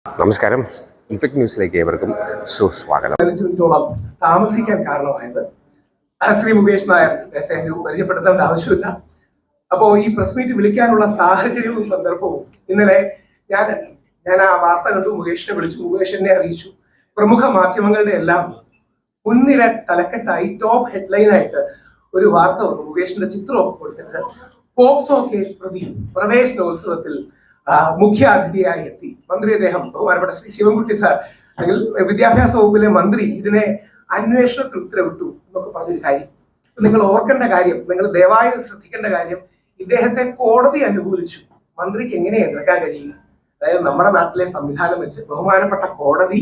നമസ്കാരം. ഇൻഫെക്ട് ന്യൂസിലേക്ക് ഏവർക്കും സുസ്വാഗതം. 15 മിനിറ്റോളം താമസിക്കാൻ കാരണമായത് ശ്രീ മുകേഷ് നായർ നേരത്തെ പരിചയപ്പെടുത്തേണ്ട ആവശ്യമില്ല. അപ്പോൾ ഈ പ്രസ് മീറ്റ് വിളിക്കാനുള്ള സാഹചര്യവും സന്ദർഭവും ഇന്നലെ ഞാൻ ആ വാർത്ത കണ്ടു. മുകേഷിനെ വിളിച്ചു, മുകേഷ് എന്നെ അറിയിച്ചു. പ്രമുഖ മാധ്യമങ്ങളുടെ എല്ലാം മുൻനിര തലക്കെട്ടായി ടോപ്പ് ഹെഡ്ലൈനായിട്ട് ഒരു വാർത്ത വന്നു. മുകേഷിന്റെ ചിത്രമൊക്കെ കൊടുത്തിട്ട് പോക്സോ കേസ് പ്രതി പ്രവേശനോത്സവത്തിൽ മുഖ്യ അതിഥിയായി എത്തി മന്ത്രി. അദ്ദേഹം ബഹുമാനപ്പെട്ട ശ്രീ ശിവൻകുട്ടി സാർ അല്ലെങ്കിൽ വിദ്യാഭ്യാസ വകുപ്പിലെ മന്ത്രി ഇതിനെ അന്വേഷണത്തിൽ ഉത്തരവിട്ടു എന്നൊക്കെ പറഞ്ഞൊരു കാര്യം. നിങ്ങൾ ഓർക്കേണ്ട കാര്യം, നിങ്ങൾ ദയവായി ശ്രദ്ധിക്കേണ്ട കാര്യം, ഇദ്ദേഹത്തെ കോടതി അനുകൂലിച്ചു. മന്ത്രിക്ക് എങ്ങനെ എതിർക്കാൻ കഴിയുക? അതായത് നമ്മുടെ നാട്ടിലെ സംവിധാനം വെച്ച് ബഹുമാനപ്പെട്ട കോടതി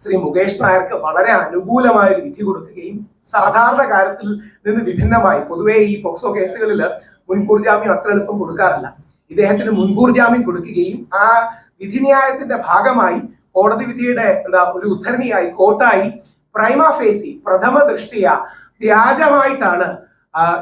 ശ്രീ മുകേഷ് നായർക്ക് വളരെ അനുകൂലമായ ഒരു വിധി കൊടുക്കുകയും സാധാരണ കാര്യത്തിൽ നിന്ന് വിഭിന്നമായി, പൊതുവെ ഈ പോക്സോ കേസുകളിൽ മുൻകൂർ ജാമ്യം അത്ര എളുപ്പം കൊടുക്കാറില്ല, ഇദ്ദേഹത്തിന് മുൻകൂർ ജാമ്യം കൊടുക്കുകയും ആ വിധിന്യായത്തിന്റെ ഭാഗമായി കോടതി വിധിയുടെ ഒരു ഉദ്ധരണിയായി കോട്ടായി പ്രൈമ ഫേസി പ്രഥമ ദൃഷ്ടിയ വ്യാജമായിട്ടാണ്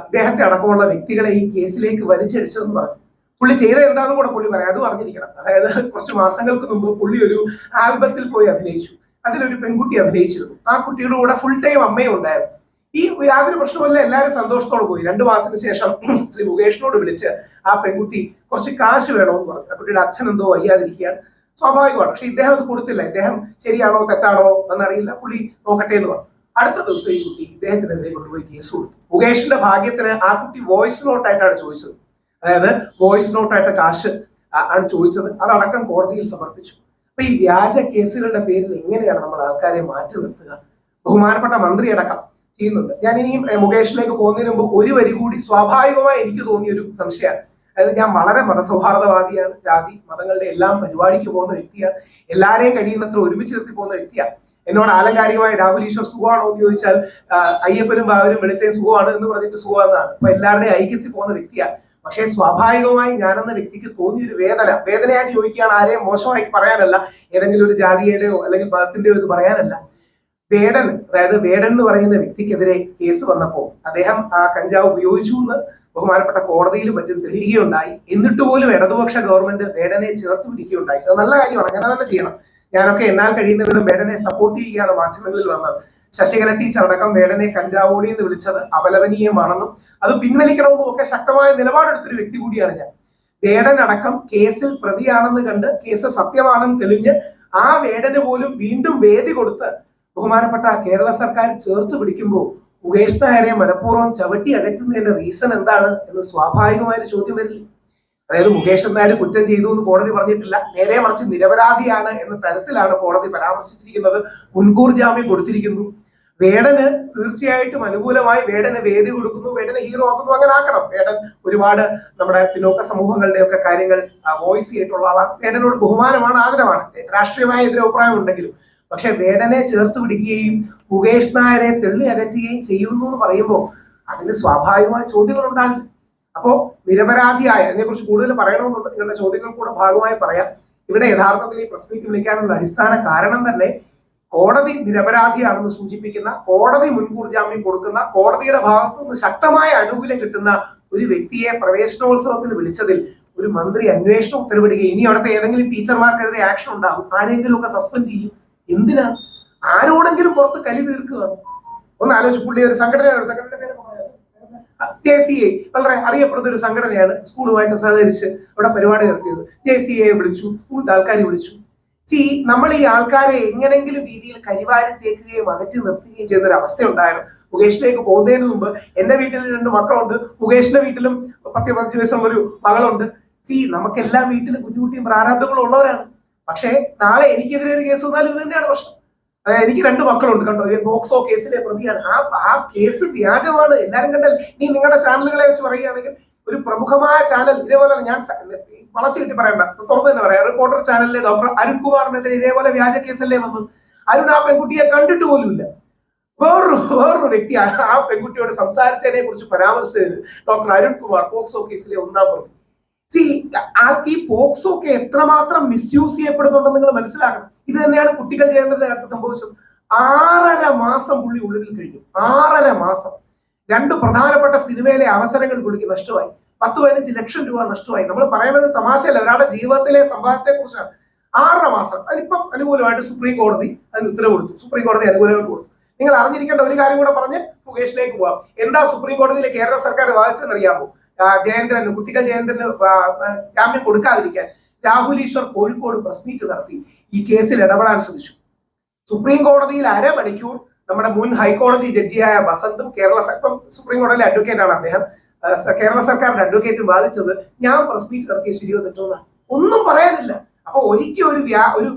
ഇദ്ദേഹത്തെ അടക്കമുള്ള വ്യക്തികളെ ഈ കേസിലേക്ക് വലിച്ചടിച്ചതെന്ന് പറഞ്ഞു. പുള്ളി ചെയ്തത് എന്താണെന്ന് കൂടെ പുള്ളി പറയാം, അത് പറഞ്ഞിരിക്കണം. അതായത് കുറച്ച് മാസങ്ങൾക്ക് മുമ്പ് പുള്ളി ഒരു ആൽബത്തിൽ പോയി അഭിനയിച്ചു. അതിലൊരു പെൺകുട്ടി അഭിനയിച്ചിരുന്നു. ആ കുട്ടിയുടെ കൂടെ ഫുൾ ടൈം അമ്മയും ഉണ്ടായിരുന്നു. ഈ യാതൊരു പ്രശ്നമല്ല, എല്ലാവരും സന്തോഷത്തോടെ പോയി. 2 മാസത്തിന് ശേഷം ശ്രീ മുകേഷിനോട് വിളിച്ച് ആ പെൺകുട്ടി കുറച്ച് കാശ് വേണമെന്ന് പറഞ്ഞു. ആ കുട്ടിയുടെ അച്ഛൻ എന്തോ വയ്യാതിരിക്കുകയാണ്, സ്വാഭാവികമാണ്. പക്ഷെ ഇദ്ദേഹം അത് കൊടുത്തില്ല. ഇദ്ദേഹം ശരിയാണോ തെറ്റാണോ എന്നറിയില്ല, പുള്ളി നോക്കട്ടെ എന്ന് പറഞ്ഞു. അടുത്ത ദിവസം ഈ കുട്ടി ഇദ്ദേഹത്തിനെതിരെ കൊണ്ടുപോയി കേസ് കൊടുത്തു. മുകേഷിന്റെ ഭാഗ്യത്തിന് ആ കുട്ടി വോയിസ് നോട്ടായിട്ടാണ് ചോദിച്ചത്. അതായത് വോയിസ് നോട്ടായിട്ട് കാശ് ആണ് ചോദിച്ചത്. അതടക്കം കോടതിയിൽ സമർപ്പിച്ചു. അപ്പൊ ഈ വ്യാജ കേസുകളുടെ പേരിൽ എങ്ങനെയാണ് നമ്മൾ ആൾക്കാരെ മാറ്റി നിർത്തുക? ബഹുമാനപ്പെട്ട മന്ത്രി അടക്കം ചെയ്യുന്നുണ്ട്. ഞാൻ ഇനിയും മുകേഷിലേക്ക് പോകുന്നതിന് മുമ്പ് ഒരു വരി കൂടി സ്വാഭാവികമായി എനിക്ക് തോന്നിയൊരു സംശയമാണ്. അതായത് ഞാൻ വളരെ മതസൗഹാർദ്ദവാദിയാണ്, ജാതി മതങ്ങളുടെ എല്ലാം പരിപാടിക്ക് പോകുന്ന വ്യക്തിയാണ്, എല്ലാരെയും കഴിയുന്നത്ര ഒരുമിച്ച് നിർത്തി പോകുന്ന വ്യക്തിയാണ്. എന്നോട് ആലങ്കാരികമായി രാഹുൽ ഈശ്വർ സുഖമാണോ എന്ന് ചോദിച്ചാൽ അയ്യപ്പനും ബാവരും വെളുത്തയും സുഖമാണ് എന്ന് പറഞ്ഞിട്ട് സുഖമെന്നാണ്. അപ്പൊ എല്ലാവരുടെയും ഐക്യത്തിൽ പോകുന്ന വ്യക്തിയാണ്. പക്ഷേ സ്വാഭാവികമായി ഞാനെന്ന വ്യക്തിക്ക് തോന്നിയൊരു വേദനയായിട്ട് ചോദിക്കുകയാണ്. ആരെയും മോശമായി പറയാനല്ല, ഏതെങ്കിലും ഒരു ജാതിയുടെയോ അല്ലെങ്കിൽ മതത്തിന്റെയോ ഇത് പറയാനല്ല. അതായത് വേടൻ എന്ന് പറയുന്ന വ്യക്തിക്കെതിരെ കേസ് വന്നപ്പോൾ അദ്ദേഹം ആ കഞ്ചാവ് ഉപയോഗിച്ചു എന്ന് ബഹുമാനപ്പെട്ട കോടതിയിൽ മറ്റും തെളിയുകയുണ്ടായി. എന്നിട്ട് പോലും ഇടതുപക്ഷ ഗവൺമെന്റ് വേടനെ ചേർത്ത് പിടിക്കുകയുണ്ടായി. അത് നല്ല കാര്യമാണ്, അങ്ങനെ തന്നെ ചെയ്യണം. ഞാനൊക്കെ എന്നാൽ കഴിയുന്ന വിധം വേടനെ സപ്പോർട്ട് ചെയ്യുകയാണ് മാധ്യമങ്ങളിൽ വന്നത്. ശശികല ടീച്ചർ അടക്കം വേടനെ കഞ്ചാവോളി എന്ന് വിളിച്ചത് അപലപനീയമാണെന്നും അത് പിൻവലിക്കണമെന്നും ഒക്കെ ശക്തമായ നിലപാടെടുത്തൊരു വ്യക്തി കൂടിയാണ് ഞാൻ. വേടൻ അടക്കം കേസിൽ പ്രതിയാണെന്ന് കണ്ട് കേസ് സത്യമാണെന്ന് തെളിഞ്ഞ് ആ വേടന് പോലും വീണ്ടും വേദി കൊടുത്ത് ബഹുമാനപ്പെട്ട കേരള സർക്കാർ ചേർത്ത് പിടിക്കുമ്പോൾ മുകേഷ് നായരെ മനഃപൂർവ്വം ചവിട്ടി അകറ്റുന്നതിന്റെ റീസൺ എന്താണ് എന്ന് സ്വാഭാവികമായൊരു ചോദ്യം വരില്ലേ? അതായത് മുകേഷ് നായർ കുറ്റം ചെയ്തു എന്ന് കോടതി പറഞ്ഞിട്ടില്ല, നേരെ മറിച്ച് നിരപരാധിയാണ് എന്ന തരത്തിലാണ് കോടതി പരാമർശിച്ചിരിക്കുന്നത്. മുൻകൂർ ജാമ്യം കൊടുത്തിരിക്കുന്നു. വേടന് തീർച്ചയായിട്ടും അനുകൂലമായി വേടന് വേദി കൊടുക്കുന്നു, വേടനെ ഹീറോ ആക്കുന്നു. അങ്ങനെ ആക്കണം. വേടൻ ഒരുപാട് നമ്മുടെ പിന്നോക്ക സമൂഹങ്ങളുടെ ഒക്കെ കാര്യങ്ങൾ വോയിസ് ചെയ്തിട്ടുള്ള ആളാണ്. വേടനോട് ബഹുമാനമാണ്, ആദരവാണ്, രാഷ്ട്രീയമായ എതിരഭിപ്രായം ഉണ്ടെങ്കിലും. പക്ഷെ വേടനെ ചേർത്ത് പിടിക്കുകയും മുകേഷ് നായരെ തെള്ളി അകറ്റുകയും ചെയ്യുന്നു എന്ന് പറയുമ്പോൾ അതിന് സ്വാഭാവികമായ ചോദ്യങ്ങൾ ഉണ്ടാകില്ല. അപ്പോ നിരപരാധിയായ, അതിനെക്കുറിച്ച് കൂടുതൽ പറയണമെന്നുണ്ട്, നിങ്ങളുടെ ചോദ്യങ്ങൾ കൂടെ ഭാഗമായി പറയാം. ഇവിടെ യഥാർത്ഥത്തിൽ ഈ പ്രസ് മീറ്റ് വിളിക്കാനുള്ള അടിസ്ഥാന കാരണം തന്നെ കോടതി നിരപരാധിയാണെന്ന് സൂചിപ്പിക്കുന്ന, കോടതി മുൻകൂർ ജാമ്യം കൊടുക്കുന്ന, കോടതിയുടെ ഭാഗത്തു നിന്ന് ശക്തമായ ആനുകൂല്യം കിട്ടുന്ന ഒരു വ്യക്തിയെ പ്രവേശനോത്സവത്തിന് വിളിച്ചതിൽ ഒരു മന്ത്രി അന്വേഷണം ഉത്തരവിടുകയും ഇനി അവിടുത്തെ ഏതെങ്കിലും ടീച്ചർമാർക്കെതിരെ ആക്ഷൻ ഉണ്ടാകും, ആരെങ്കിലും ഒക്കെ സസ്പെൻഡ് ചെയ്യും. എന്തിനാണ്? ആരോടെങ്കിലും പുറത്ത് കലി തീർക്കുകയാണ്. ഒന്ന് ആലോചിച്ച്. പുള്ളി ഒരു സംഘടനയാണ്, JCA വളരെ അറിയപ്പെടുന്ന ഒരു സംഘടനയാണ്. സ്കൂളുമായിട്ട് സഹകരിച്ച് അവിടെ പരിപാടി നടത്തിയത്. JCA വിളിച്ചു, സ്കൂളിന്റെ ആൾക്കാരെ വിളിച്ചു. നമ്മൾ ഈ ആൾക്കാരെ എങ്ങനെങ്കിലും രീതിയിൽ കരിവാരി തേക്കുകയും അകറ്റി നിർത്തുകയും ചെയ്യുന്ന ഒരു അവസ്ഥ ഉണ്ടായിരുന്നു. മുകേഷിലേക്ക് പോകുന്നതിന് മുമ്പ് എന്റെ വീട്ടിൽ 2 മക്കളുണ്ട്, മുകേഷിന്റെ വീട്ടിലും 10-15 വയസ്സുള്ളൊരു മകളുണ്ട്. നമുക്കെല്ലാം വീട്ടിൽ കുഞ്ഞുകുട്ടിയും പ്രാരാബ്ദങ്ങളും ഉള്ളവരാണ്. പക്ഷേ നാളെ എനിക്കെതിരെ ഒരു കേസ് വന്നാൽ ഇത് തന്നെയാണ് പ്രശ്നം. എനിക്ക് 2 മക്കളുണ്ട്, കണ്ടോ, പോക്സോ കേസിലെ പ്രതിയാണ്. ആ കേസ് വ്യാജമാണ്, എല്ലാരും കണ്ടൽ. നീ നിങ്ങളുടെ ചാനലുകളെ വെച്ച് പറയുകയാണെങ്കിൽ ഒരു പ്രമുഖമായ ചാനൽ ഇതേപോലെ, ഞാൻ വളച്ചു കിട്ടി പറയണ്ട, തുറന്നു തന്നെ പറയാം, റിപ്പോർട്ടർ ചാനലിലെ ഡോക്ടർ അരുൺകുമാറിനെതിരെ ഇതേപോലെ വ്യാജ കേസല്ലേ വന്നത്. അരുൺ ആ പെൺകുട്ടിയെ കണ്ടിട്ട് പോലുമില്ല. വേറൊരു വ്യക്തി ആ പെൺകുട്ടിയോട് സംസാരിച്ചതിനെ കുറിച്ച് പരാമർശിച്ചത് ഡോക്ടർ അരുൺകുമാർ, പോക്സോ കേസിലെ 1-ാം പ്രതി. ഈ പോക്സോ ഒക്കെ എത്രമാത്രം മിസ്യൂസ് ചെയ്യപ്പെടുന്നുണ്ടെന്ന് നിങ്ങൾ മനസ്സിലാക്കണം. ഇത് തന്നെയാണ് കുട്ടികൾ ജയന്തന്റെ കാര്യത്തിൽ സംഭവിച്ചത്. 6.5 മാസം പുള്ളി ഉള്ളിൽ കഴിഞ്ഞു. 6.5 മാസം. 2 പ്രധാനപ്പെട്ട സിനിമയിലെ അവസരങ്ങൾ പുള്ളിക്ക് നഷ്ടമായി. 10-15 ലക്ഷം രൂപ നഷ്ടമായി. നമ്മൾ പറയുന്നത് തമാശയല്ല, ഒരാളുടെ ജീവിതത്തിലെ സംഭവത്തെ കുറിച്ചാണ്. 6.5 മാസം അതിപ്പം അനുകൂലമായിട്ട് സുപ്രീം കോടതി അതിന് ഉത്തരവ് കൊടുത്തു. സുപ്രീം കോടതി അനുകൂലമായിട്ട് കൊടുത്തു. നിങ്ങൾ അറിഞ്ഞിരിക്കേണ്ട ഒരു കാര്യം കൂടെ പറഞ്ഞ് മുകേഷിലേക്ക് പോവാം. എന്താ സുപ്രീം കോടതിയിൽ കേരള സർക്കാർ വാദിച്ചതെന്ന് അറിയാമോ? ജയേന്ദ്രന്, കുട്ടികൾ ജയേന്ദ്രന് ജാമ്യം കൊടുക്കാതിരിക്കാൻ രാഹുൽ ഈശ്വർ കോഴിക്കോട് പ്രസ് മീറ്റ് നടത്തി ഈ കേസിൽ ഇടപെടാൻ ശ്രമിച്ചു. സുപ്രീം കോടതിയിൽ അരമണിക്കൂർ നമ്മുടെ മുൻ ഹൈക്കോടതി ജഡ്ജിയായ ബസന്തും സുപ്രീം കോടതിയിലെ അഡ്വക്കേറ്റ് ആണ് അദ്ദേഹം, കേരള സർക്കാരിന്റെ അഡ്വക്കേറ്റ് വാദിച്ചത് ഞാൻ പ്രസ് മീറ്റ് നടത്തിയ ശരിയോ തെറ്റോ എന്നാണ്. ഒന്നും പറയാനില്ല. അപ്പൊ ഒരിക്കൽ ഒരു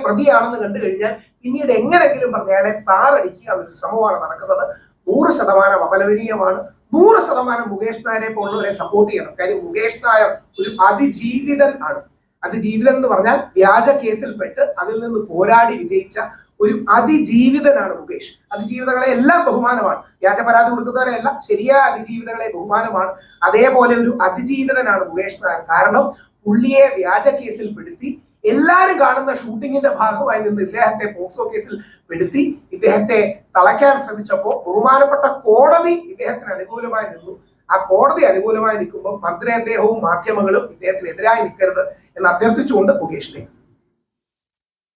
പ്രതിയാണെന്ന് കണ്ടു കഴിഞ്ഞാൽ പിന്നീട് എങ്ങനെങ്കിലും പറഞ്ഞ അയാളെ താറടിക്കുക എന്നൊരു ശ്രമമാണ് നടക്കുന്നത്. 100% അപലപനീയമാണ്. 100% മുകേഷ് നായരെ പോലുള്ളവരെ സപ്പോർട്ട് ചെയ്യണം. കാര്യം മുകേഷ് നായർ ഒരു അതിജീവിതൻ ആണ്. അതിജീവിതൻ എന്ന് പറഞ്ഞാൽ വ്യാജ കേസിൽപ്പെട്ട് അതിൽ നിന്ന് പോരാടി വിജയിച്ച ഒരു അതിജീവിതനാണ് മുകേഷ്. അതിജീവിതകളെ എല്ലാം ബഹുമാനമാണ്. വ്യാജ പരാതി കൊടുക്കുന്നവരെയല്ല, ശരിയായ അതിജീവിതകളെ ബഹുമാനമാണ്. അതേപോലെ ഒരു അതിജീവിതനാണ് മുകേഷ് നായർ. കാരണം പുള്ളിയെ വ്യാജ കേസിൽ പെടുത്തി എല്ലാരും കാണുന്ന ഷൂട്ടിങ്ങിന്റെ ഭാഗമായി നിന്ന് ഇദ്ദേഹത്തെ പോക്സോ കേസിൽ പെടുത്തി ഇദ്ദേഹത്തെ തളയ്ക്കാൻ ശ്രമിച്ചപ്പോൾ ബഹുമാനപ്പെട്ട കോടതി ഇദ്ദേഹത്തിന് അനുകൂലമായി നിന്നു. ആ കോടതി അനുകൂലമായി നിൽക്കുമ്പോൾ മന്ത്രി അദ്ദേഹവും മാധ്യമങ്ങളും ഇദ്ദേഹത്തിന് എതിരായി നിൽക്കരുത് എന്ന് അഭ്യർത്ഥിച്ചുകൊണ്ട് മുകേഷിലേക്ക്.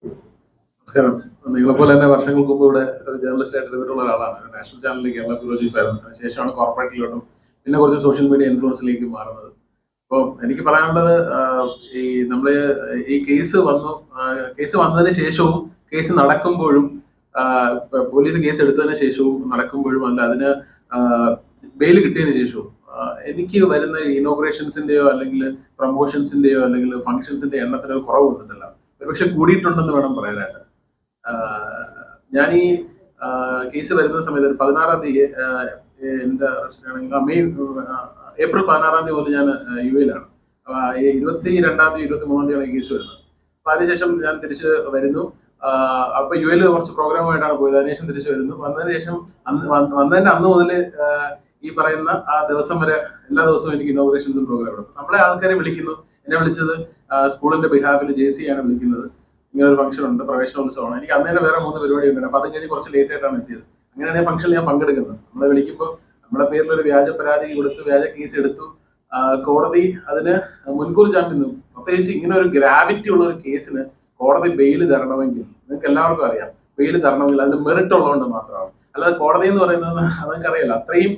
നമസ്കാരം. നിങ്ങളെപ്പോലെ തന്നെ വർഷങ്ങൾക്ക് മുമ്പ് ഇവിടെ ഒരു ജേർണലിസ്റ്റ് ആയിട്ട് ഇരുന്നിട്ടുള്ള ഒരാളാണ്. നാഷണൽ ചാനലിൽ കേരള ബ്യൂറോ ചീഫ് ആയിരുന്നു. അതിനുശേഷമാണ് കോർപ്പറേറ്റിലോട്ടും പിന്നെ കുറച്ച് സോഷ്യൽ മീഡിയ ഇൻഫ്ലുവൻസിലേക്ക് മാറുന്നത്. അപ്പോൾ എനിക്ക് പറയാനുള്ളത്, ഈ നമ്മള് ഈ കേസ് വന്നതിന് ശേഷവും കേസ് നടക്കുമ്പോഴും പോലീസ് കേസ് എടുത്തതിന് ശേഷവും നടക്കുമ്പോഴും അല്ല അതിന് ബെയിൽ കിട്ടിയതിന് ശേഷവും എനിക്ക് വരുന്ന ഇനോഗ്രേഷൻസിന്റെയോ അല്ലെങ്കിൽ പ്രൊമോഷൻസിന്റെയോ അല്ലെങ്കിൽ ഫംഗ്ഷൻസിന്റെ എണ്ണത്തിന് ഒരു കുറവ് വന്നിട്ടില്ല. ഒരുപക്ഷെ കൂടിയിട്ടുണ്ടെന്ന് വേണം പറയാനായിട്ട്. ഞാൻ ഈ കേസ് വരുന്ന സമയത്ത് 16-ാം തീയതി എന്റെ ഏപ്രിൽ 16-ാം തീയതി മുതൽ ഞാൻ യു എയിലാണ്. 22-ാം തീയതി 23-ാം തീയതിയാണ് ഈ കേസ് വരുന്നത്. അപ്പൊ അതിനുശേഷം ഞാൻ തിരിച്ച് വരുന്നു. അപ്പൊ യു എയിൽ കുറച്ച് പ്രോഗ്രാമായിട്ടാണ് പോയത്. അതിനുശേഷം തിരിച്ചു വരുന്നു. വന്നതിന് ശേഷം വന്നതിന്റെ അന്ന് മുതൽ ഈ പറയുന്ന ആ ദിവസം വരെ എല്ലാ ദിവസവും എനിക്ക് ഇനോഗ്രേഷൻസും പ്രോഗ്രാം. നമ്മളെ ആൾക്കാരെ വിളിക്കുന്നു. എന്നെ വിളിച്ചത് സ്കൂളിന്റെ ബിഹാഫിൽ JC ആണ് വിളിക്കുന്നത്. ഇങ്ങനെ ഒരു ഫംഗ്ഷൻ ഉണ്ട്, പ്രവേശനോത്സവമാണ്. എനിക്ക് അന്ന് തന്നെ വേറെ 3 പരിപാടി ഉണ്ട്. അപ്പൊ അത് കഴിഞ്ഞ് കുറച്ച് ലേറ്റ് ആയിട്ടാണ് എത്തിയത്. അങ്ങനെയാണ് ഫംഗ്ഷനിൽ ഞാൻ പങ്കെടുക്കുന്നത്. നമ്മളെ വിളിക്കുമ്പോൾ നമ്മുടെ പേരിൽ ഒരു വ്യാജ പരാതി കൊടുത്തു, വ്യാജ കേസ് എടുത്തു. കോടതി അതിന് മുൻകൂർ ജാമ്യം നിന്നു. പ്രത്യേകിച്ച് ഇങ്ങനെ ഒരു ഗ്രാവിറ്റി ഉള്ള ഒരു കേസിന് കോടതി ബെയിൽ തരണമെങ്കിൽ നിങ്ങൾക്ക് എല്ലാവർക്കും അറിയാം, ബെയിൽ തരണമെങ്കിൽ അതിന് മെറിറ്റ് ഉള്ളതുകൊണ്ട് മാത്രമാണ്. അല്ലാതെ കോടതി എന്ന് പറയുന്നത് അതൊക്കെ അറിയില്ല. അത്രയും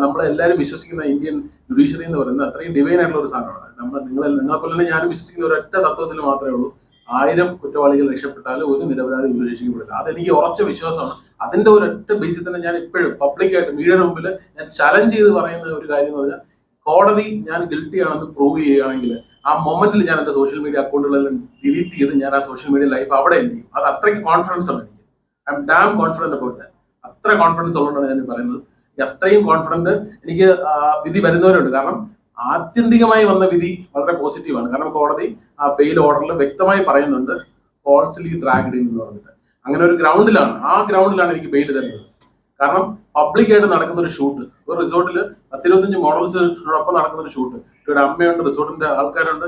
നമ്മളെല്ലാവരും വിശ്വസിക്കുന്ന ഇന്ത്യൻ ജുഡീഷ്യറി എന്ന് പറയുന്നത് അത്രയും ഡിവൈൻ ആയിട്ടുള്ള ഒരു സാധനമാണ്. നിങ്ങളെപ്പോലെ തന്നെ ഞാനും വിശ്വസിക്കുന്ന ഒരൊറ്റ തത്വത്തിൽ മാത്രമേ ഉള്ളൂ, 1000 കുറ്റവാളികൾ രക്ഷപ്പെട്ടാലും ഒരു നിരപരാധി ഉപശിക്ഷിക്കപ്പെടില്ല. അതെനിക്ക് ഉറച്ച വിശ്വാസമാണ്. അതിന്റെ ഒരൊറ്റ ബേസിൽ തന്നെ ഞാൻ ഇപ്പോഴും പബ്ലിക്കായിട്ട് മീഡിയയുടെ മുമ്പിൽ ഞാൻ ചലഞ്ച് ചെയ്ത് പറയുന്ന ഒരു കാര്യം എന്ന് പറഞ്ഞാൽ, കോടതി ഞാൻ ഗിൽറ്റി ആണെന്ന് പ്രൂവ് ചെയ്യുകയാണെങ്കിൽ ആ മൊമെന്റിൽ ഞാൻ എന്റെ സോഷ്യൽ മീഡിയ അക്കൗണ്ടുകളെല്ലാം ഡിലീറ്റ് ചെയ്ത് ഞാൻ ആ സോഷ്യൽ മീഡിയ ലൈഫ് അവിടെ എൻഡ് ചെയ്യും. അത് അത്രയ്ക്ക് കോൺഫിഡൻസ് ആണ് എനിക്ക്. I M dam confident about that. അത്ര കോൺഫിഡൻസ് ഉള്ളതുകൊണ്ടാണ് ഞാൻ പറയുന്നത്. അത്രയും കോൺഫിഡന്റ് എനിക്ക് വിധി വരുന്നവരുണ്ട്. കാരണം ആത്യന്തികമായി വന്ന വിധി വളരെ പോസിറ്റീവാണ്. കാരണം കോടതി ആ ബെയിൽ ഓർഡറിൽ വ്യക്തമായി പറയുന്നുണ്ട് ഫോൾസ്ലി ഡ്രാഗ്ഡ് ഇൻ എന്ന് പറഞ്ഞിട്ട്. അങ്ങനെ ഒരു ആ ഗ്രൗണ്ടിലാണ് എനിക്ക് ബെയിൽ തരുന്നത്. കാരണം പബ്ലിക്കായിട്ട് നടക്കുന്ന ഒരു ഷൂട്ട്, ഒരു റിസോർട്ടിൽ 10-25 മോഡൽസിനോടൊപ്പം നടക്കുന്ന ഒരു ഷൂട്ട്, ഒരു അമ്മയുണ്ട്, റിസോർട്ടിന്റെ ആൾക്കാരുണ്ട്.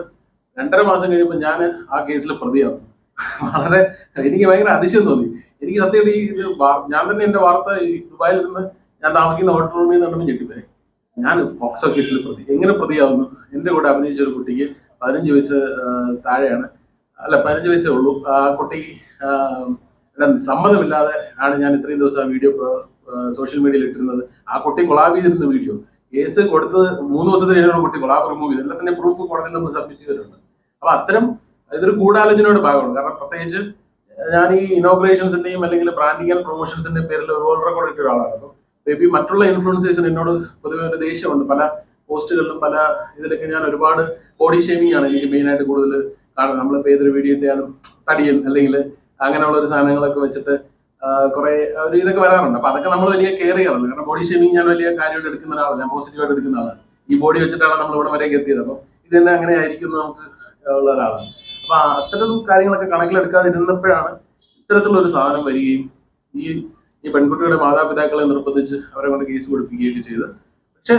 2.5 മാസം കഴിയുമ്പോൾ ഞാൻ ആ കേസിൽ പ്രതിയാവും. എനിക്ക് ഭയങ്കര അതിശയം തോന്നി. എനിക്ക് സത്യമായിട്ട് ഞാൻ തന്നെ എന്റെ വാർത്ത ദുബായിൽ നിന്ന് ഞാൻ താമസിക്കുന്ന ഹോട്ടൽ റൂമിൽ നിന്ന് ഞെട്ടിപ്പോയി. ഞാൻ പോക്സോ കേസിൽ എങ്ങനെ പ്രതിയാവുന്നു? എന്റെ കൂടെ അഭിനയിച്ച ഒരു കുട്ടിക്ക് 15 വയസ്സ് താഴെയാണ്, അല്ല 15 വയസ്സേ ഉള്ളൂ. ആ കുട്ടി സമ്മതമില്ലാതെ ആണ് ഞാൻ ഇത്രയും ദിവസം ആ വീഡിയോ സോഷ്യൽ മീഡിയയിൽ ഇട്ടിരുന്നത്. ആ കുട്ടി കൊളാബ് ചെയ്തിരുന്ന വീഡിയോ കേസ് കൊടുത്ത് 3 ദിവസത്തിന് ശേഷമാണ് കുട്ടി കൊളാബ് റിമൂവ് ചെയ്ത്. എല്ലാത്തിന്റെ പ്രൂഫ് കോടതിയിൽ നമ്മൾ സബ്മിറ്റ് ചെയ്തിട്ടുണ്ട്. അപ്പൊ അത്തരം ഇതൊരു ഗൂഢാലോചനയുടെ ഭാഗമാണ്. കാരണം പ്രത്യേകിച്ച് ഞാൻ ഈ ഇനോഗ്രേഷൻസിന്റെയും അല്ലെങ്കിൽ ബ്രാൻഡിങ് ആൻഡ് പ്രൊമോഷൻസിന്റെയും പേരിൽ ഒരു വേൾഡ് റെക്കോർഡ് ഇട്ട ഒരാളാണ്. അപ്പം മേ ബി മറ്റുള്ള ഇൻഫ്ലുവൻസേഴ്സിന് എന്നോട് പൊതുവെ ഒരു ദേഷ്യമുണ്ട്. പല പോസ്റ്റുകളിലും പല ഇതിലൊക്കെ ഞാൻ ഒരുപാട് ബോഡി ഷേമിങ് ആണ് എനിക്ക് മെയിനായിട്ട് കൂടുതൽ കാണുന്നത്. നമ്മളിപ്പോൾ ഏതൊരു വീഡിയോ ഇട്ടാലും തടിയൻ അല്ലെങ്കിൽ അങ്ങനെയുള്ള ഒരു സാധനങ്ങളൊക്കെ വെച്ചിട്ട് കുറെ ഒരു ഇതൊക്കെ വരാറുണ്ട്. അപ്പൊ അതൊക്കെ നമ്മൾ വലിയ കെയർ ചെയ്യാറുണ്ട്. കാരണം ബോഡി ഷേമിങ് ഞാൻ വലിയ കാര്യമായിട്ട് എടുക്കുന്ന ഒരാളാണ്, ഞാൻ പോസിറ്റീവായിട്ട് എടുക്കുന്ന ആളാണ്. ഈ ബോഡി വെച്ചിട്ടാണ് നമ്മൾ ഇവിടെ വരെയൊക്കെ എത്തിയത്. അപ്പം ഇത് തന്നെ അങ്ങനെ ആയിരിക്കും നമുക്ക് ഉള്ള ഒരാളാണ്. അപ്പൊ അത്തരം കാര്യങ്ങളൊക്കെ കണക്കിലെടുക്കാതിരുന്നപ്പോഴാണ് ഇത്തരത്തിലുള്ള ഒരു സാധനം വരികയും ഈ പെൺകുട്ടിയുടെ മാതാപിതാക്കളെ നിർബന്ധിച്ച് അവരെ കൊണ്ട് കേസ് കൊടുപ്പിക്കുകയൊക്കെ ചെയ്ത്. പക്ഷെ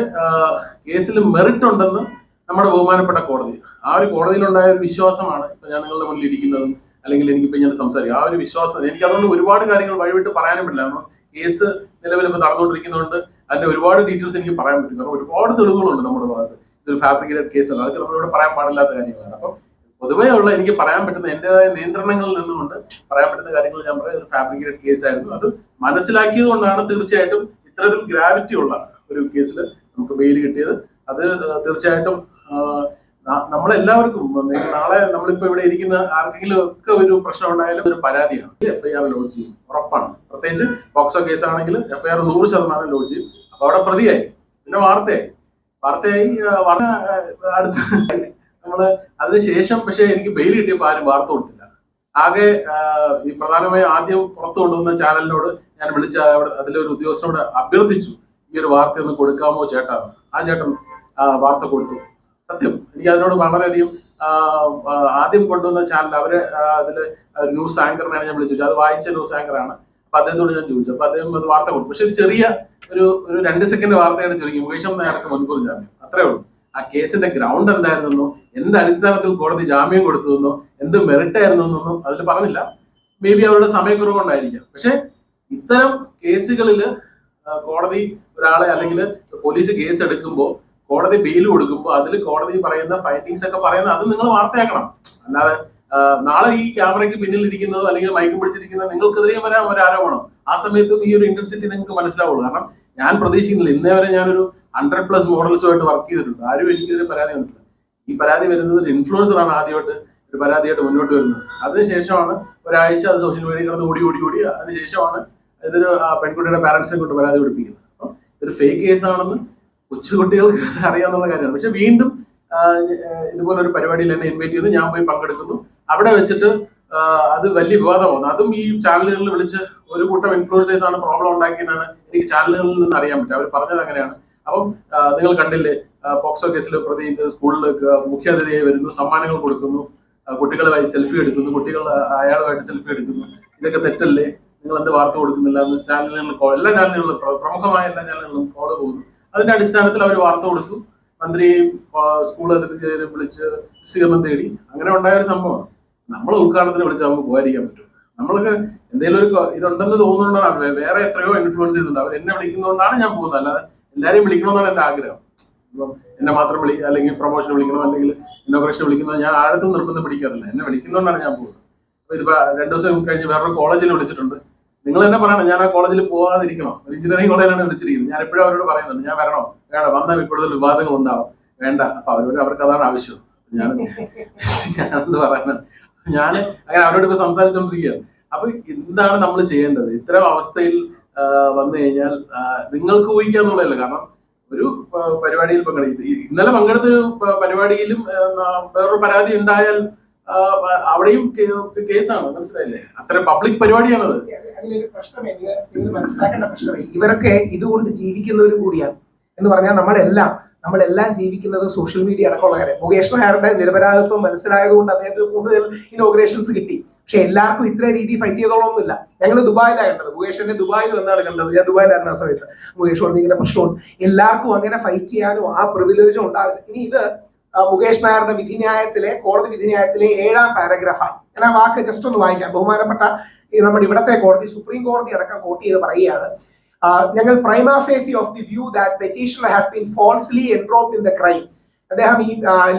കേസിൽ മെറിറ്റ് ഉണ്ടെന്ന് നമ്മുടെ ബഹുമാനപ്പെട്ട കോടതി, ആ ഒരു കോടതിയിലുണ്ടായ ഒരു വിശ്വാസമാണ് ഇപ്പൊ ഞാൻ നിങ്ങളുടെ മുന്നിൽ ഇരിക്കുന്നതും അല്ലെങ്കിൽ എനിക്കിപ്പോ ഞാൻ സംസാരിക്കും. ആ ഒരു വിശ്വാസം എനിക്ക് അതുകൊണ്ട് ഒരുപാട് കാര്യങ്ങൾ വഴിവിട്ട് പറയാനും പറ്റില്ല. കാരണം കേസ് നിലവിൽ ഇപ്പൊ നടന്നുകൊണ്ടിരിക്കുന്നതുകൊണ്ട് അതിന്റെ ഒരുപാട് ഡീറ്റെയിൽസ് എനിക്ക് പറയാൻ പറ്റും. കാരണം ഒരുപാട് തെളിവുകളുണ്ട് നമ്മുടെ ഭാഗത്ത്. ഇതൊരു ഫാബ്രിക്കേറ്റഡ് കേസാണ്, അതൊക്കെ നമ്മളിവിടെ പറയാൻ പാടില്ലാത്ത കാര്യങ്ങളാണ്. അപ്പം പൊതുവേ ഉള്ള എനിക്ക് പറയാൻ പറ്റുന്ന എന്റേതായ നിയന്ത്രണങ്ങളിൽ നിന്നുകൊണ്ട് പറയാൻ പറ്റുന്ന കാര്യങ്ങൾ ഞാൻ പറയാം. ഒരു ഫാബ്രിക്കേറ്റഡ് കേസ് ആയിരുന്നു. അത് മനസ്സിലാക്കിയത് കൊണ്ടാണ് തീർച്ചയായിട്ടും ഇത്തരത്തിൽ ഗ്രാവിറ്റി ഉള്ള ഒരു കേസിൽ നമുക്ക് ബെയിൽ കിട്ടിയത്. അത് തീർച്ചയായിട്ടും നമ്മളെല്ലാവർക്കും നാളെ നമ്മളിപ്പോ ഇവിടെ ഇരിക്കുന്ന ആർക്കെങ്കിലും ഒക്കെ ഒരു പ്രശ്നം ഉണ്ടായാലും ഒരു പരാതിയാണ്. FIR ലോഡ്ജ് ചെയ്യും, ഉറപ്പാണ്. പ്രത്യേകിച്ച് പോക്സോ കേസ് ആണെങ്കിൽ FIR 100% ലോഡ്ജ് ചെയ്യും. അപ്പൊ അവിടെ പ്രതിയായി, പിന്നെ വാർത്തയായി അടുത്ത നമ്മള് അതിനുശേഷം പക്ഷെ എനിക്ക് ബെയിൽ കിട്ടിയപ്പോൾ ആരും വാർത്ത കൊടുത്തില്ല. ആകെ ഈ പ്രധാനമായും ആദ്യം പുറത്തു കൊണ്ടുവന്ന ചാനലിനോട് ഞാൻ വിളിച്ച അതിലൊരു ഉദ്യോഗസ്ഥനോട് അഭ്യർത്ഥിച്ചു, ഈ ഒരു വാർത്ത ഒന്ന് കൊടുക്കാമോ ചേട്ടാ. ആ ചേട്ടൻ വാർത്ത കൊടുത്തു. സത്യം എനിക്ക് അതിനോട് വളരെയധികം ആദ്യം കൊണ്ടുവന്ന ചാനൽ അവര് അതില് ന്യൂസ് ആങ്കറിനാണ് ഞാൻ വിളിച്ചു. അത് വായിച്ച ന്യൂസ് ആങ്കറാണ്. അപ്പൊ അദ്ദേഹത്തോട് ഞാൻ ചോദിച്ചു. അപ്പൊ അദ്ദേഹം അത് വാർത്ത കൊടുത്തു. പക്ഷെ ഒരു ചെറിയ ഒരു 2 സെക്കൻഡ് വാർത്തയായിട്ട് ചോദിക്കും, മുകേഷ് നായർക്ക് മുൻകൂർ ജാമ്യം, അത്രേ ഉള്ളൂ. ആ കേസിന്റെ ഗ്രൗണ്ട് എന്തായിരുന്നെന്നോ, എന്ത് അടിസ്ഥാനത്തിൽ കോടതി ജാമ്യം കൊടുത്തുവെന്നോ, എന്ത് മെറിറ്റ് ആയിരുന്നു എന്നൊന്നും അതിൽ പറഞ്ഞില്ല. മേ ബി അവരുടെ സമയക്കുറവ് കൊണ്ടായിരിക്കാം. പക്ഷെ ഇത്തരം കേസുകളിൽ കോടതി ഒരാളെ അല്ലെങ്കിൽ പോലീസ് കേസ് എടുക്കുമ്പോൾ കോടതി ബെയിൽ കൊടുക്കുമ്പോൾ അതിൽ കോടതി പറയുന്ന ഫൈൻഡിങ്സ് ഒക്കെ പറയുന്നത് അത് നിങ്ങൾ വാർത്തയാക്കണം. അല്ലാതെ നാളെ ഈ ക്യാമറയ്ക്ക് പിന്നിലിരിക്കുന്നതോ അല്ലെങ്കിൽ മൈക്കും പിടിച്ചിരിക്കുന്നതോ നിങ്ങൾക്കെതിരെ വരാൻ ഒരു ആരോപണം. ആ സമയത്തും ഈ ഒരു ഇന്റൻസിറ്റി നിങ്ങൾക്ക് മനസ്സിലാവുള്ളൂ. കാരണം ഞാൻ പ്രതീക്ഷിക്കുന്നില്ല, ഇന്നേ വരെ ഞാനൊരു 100+ മോഡൽസുമായിട്ട് വർക്ക് ചെയ്തിട്ടുണ്ട്. ആരും എനിക്കെതിരെ പരാതി വന്നിട്ടില്ല. ഈ പരാതി വരുന്നത് ഒരു ഇൻഫ്ലുവൻസറാണ് ആദ്യമായിട്ട് ഒരു പരാതിയായിട്ട് മുന്നോട്ട് വരുന്നത്. അതിനുശേഷമാണ് ഒരാഴ്ച അത് സോഷ്യൽ മീഡിയയിൽ കിടന്ന് ഓടി അതിനുശേഷമാണ് ഇതൊരു പെൺകുട്ടിയുടെ പാരന്റ്സിനെ കൊണ്ട് പരാതി കൊടുപ്പിക്കുന്നത്. അപ്പം ഇതൊരു ഫേക്ക് കേസാണെന്ന് കൊച്ചുകുട്ടികൾക്ക് അറിയാവുന്ന കാര്യമാണ്. പക്ഷെ വീണ്ടും ഇതുപോലൊരു പരിപാടിയിൽ എന്നെ ഇൻവൈറ്റ് ചെയ്ത് ഞാൻ പോയി പങ്കെടുക്കുന്നു. അവിടെ വെച്ചിട്ട് അത് വലിയ വിവാദമാണ്. അതും ഈ ചാനലുകളിൽ വിളിച്ച് ഒരു കൂട്ടം ഇൻഫ്ലുവൻസേഴ്സ് ആണ് പ്രോബ്ലം ഉണ്ടാക്കിയെന്നാണ് എനിക്ക് ചാനലുകളിൽ നിന്ന് അറിയാൻ പറ്റും. അവർ പറഞ്ഞത് അങ്ങനെയാണ്. അപ്പം നിങ്ങൾ കണ്ടില്ലേ, പോക്സോ കേസിൽ പ്രതി സ്കൂളിൽ മുഖ്യാതിഥിയായി വരുന്നു, സമ്മാനങ്ങൾ കൊടുക്കുന്നു, കുട്ടികളുമായി സെൽഫി എടുക്കുന്നു, കുട്ടികൾ അയാളുമായിട്ട് സെൽഫി എടുക്കുന്നു. ഇതൊക്കെ തെറ്റല്ലേ, നിങ്ങൾ എന്ത് വാർത്ത കൊടുക്കുന്നില്ല എന്ന് ചാനലുകളിൽ എല്ലാ ചാനലുകളിലും പ്രമുഖമായ എല്ലാ ചാനലുകളിലും കോള് പോകുന്നു. അതിന്റെ അടിസ്ഥാനത്തിൽ അവർ വാർത്ത കൊടുത്തു. മന്ത്രിയെയും സ്കൂൾ അധികൃതരെയും വിളിച്ച് സ്വീകരണം തേടി. അങ്ങനെ ഉണ്ടായ ഒരു സംഭവമാണ്. നമ്മൾ ഉദ്ഘാടനത്തിന് വിളിച്ചാൽ നമുക്ക് പോകാതിരിക്കാൻ പറ്റും. നമ്മൾക്ക് എന്തെങ്കിലും ഒരു ഇതുണ്ടെന്ന് തോന്നുന്നുകൊണ്ടാണ്. വേറെ എത്രയോ ഇൻഫ്ലുവൻസേഴ്സ് ഉണ്ട്, അവർ എന്നെ വിളിക്കുന്നതുകൊണ്ടാണ് ഞാൻ പോകുന്നത്. അല്ലാതെ എല്ലാവരെയും വിളിക്കണമെന്നാണ് എന്റെ ആഗ്രഹം. ഇപ്പം എന്നെ മാത്രം അല്ലെങ്കിൽ പ്രൊമോഷൻ വിളിക്കണം, അല്ലെങ്കിൽ ഇന്നോഗ്രേഷൻ വിളിക്കുന്നത് ഞാൻ ആഴത്തും നിർബന്ധം പിടിക്കാറില്ല. എന്നെ വിളിക്കുന്നതുകൊണ്ടാണ് ഞാൻ പോകുന്നത്. അപ്പൊ ഇതിപ്പോ 2 ദിവസം കഴിഞ്ഞ് വേറൊരു കോളേജിൽ വിളിച്ചിട്ടുണ്ട്. നിങ്ങൾ തന്നെ പറയണം, ഞാൻ ആ കോളേജിൽ പോകാതിരിക്കണം. എഞ്ചിനീയറിംഗ് കോളേജിലാണ് വിളിച്ചിരിക്കുന്നത്. ഞാൻ എപ്പോഴും അവരോട് പറയുന്നുണ്ട്, ഞാൻ വരണോ വേണ്ട, വന്നാൽ കൂടുതൽ വിവാദങ്ങൾ ഉണ്ടാവും, വേണ്ട. അപ്പൊ അവർക്ക് അതാണ് ആവശ്യം. ഞാനെന്ത് പറയാനാണ്, ഞാൻ അങ്ങനെ അവരോട് ഇപ്പൊ സംസാരിച്ചുകൊണ്ടിരിക്കുകയാണ്. അപ്പൊ എന്താണ് നമ്മൾ ചെയ്യേണ്ടത്? ഇത്തരം അവസ്ഥയിൽ വന്നു കഴിഞ്ഞാൽ നിങ്ങൾക്ക് ഊഹിക്കാന്നുള്ളതല്ല. കാരണം ഒരു പരിപാടിയിൽ ഇന്നലെ പങ്കെടുത്തൊരു പരിപാടിയിലും വേറൊരു പരാതി ഉണ്ടായാൽ അവിടെയും കേസാണ്. മനസ്സിലായില്ലേ? അത്ര പബ്ലിക് പരിപാടിയാണത്. അതിലൊരു പ്രശ്നം നിങ്ങൾ മനസ്സിലാക്കേണ്ട പ്രശ്നമേ, ഇവരൊക്കെ ഇതുകൊണ്ട് ജീവിക്കുന്നവരും കൂടിയാണ്. എന്ന് പറഞ്ഞാൽ നമ്മളെല്ലാം ജീവിക്കുന്നത് സോഷ്യൽ മീഡിയ അടക്കമുള്ള കാര്യം. മുകേഷ് നായരുടെ നിരപരാധിത്വം മനസ്സിലായതുകൊണ്ട് അദ്ദേഹത്തിന് കൂടുതൽ ഇനോഗ്രേഷൻസ് കിട്ടി. പക്ഷെ എല്ലാവർക്കും ഇത്ര രീതി ഫൈറ്റ് ചെയ്തോളൊന്നുമില്ല. ഞങ്ങൾ ദുബായിലാണ് കണ്ടത്. മുകേഷിനെ ദുബായിൽ വന്നാണ് കണ്ടത്. ഞാൻ ദുബായിലായിരുന്ന ആ സമയത്ത്. മുകേഷ് പറഞ്ഞ ഇങ്ങനെ പ്രശ്നമുണ്ട്. എല്ലാവർക്കും അങ്ങനെ ഫൈറ്റ് ചെയ്യാനും ആ പ്രിവിലേജും ഉണ്ടാവില്ല. ഇനി ഇത് മുകേഷ് നായരുടെ കോടതി വിധിന്യായത്തിലെ 7ാം പാരഗ്രാഫാണ്. ഞാൻ ആ വാക്ക് ജസ്റ്റ് ഒന്ന് വായിക്കാം. ബഹുമാനപ്പെട്ട നമ്മുടെ ഇവിടത്തെ കോടതി, സുപ്രീം കോടതി അടക്കം കോട്ട് ചെയ്ത് പറയുകയാണ്, ഞങ്ങൾ prima facie of the view that petitioner has been falsely enroped in the crime. അദ്ദേഹം ഈ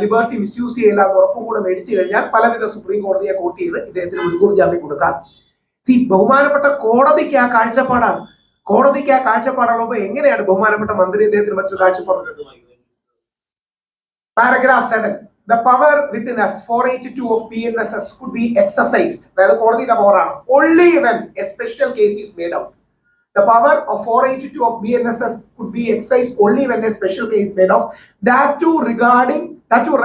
ലിബർട്ടി മിസ്യൂസ് ചെയ്യില്ല എന്ന് ഉറപ്പും കൂടെ മേടിച്ചു കഴിഞ്ഞാൽ പലവിധ സുപ്രീം കോടതിയെ കോട്ട് ചെയ്ത് ഇദ്ദേഹത്തിന് മുൻകൂർ ജാമ്യം കൊടുക്കാം. ബഹുമാനപ്പെട്ട കോടതിക്ക് ആ കാഴ്ചപ്പാടാണ്. കോടതിക്ക് എങ്ങനെയാണ് ബഹുമാനപ്പെട്ട മന്ത്രി അദ്ദേഹത്തിന് മറ്റൊരു കാഴ്ചപ്പാടുണ്ട്? Paragraph 7. The power within us 482 of BNSS could be exercised. അതായത് കോടതിയുടെ പവറാണ്. Only when a special case is made out. The power of 482 of BNSS could be exercised only when a special case is made of. That too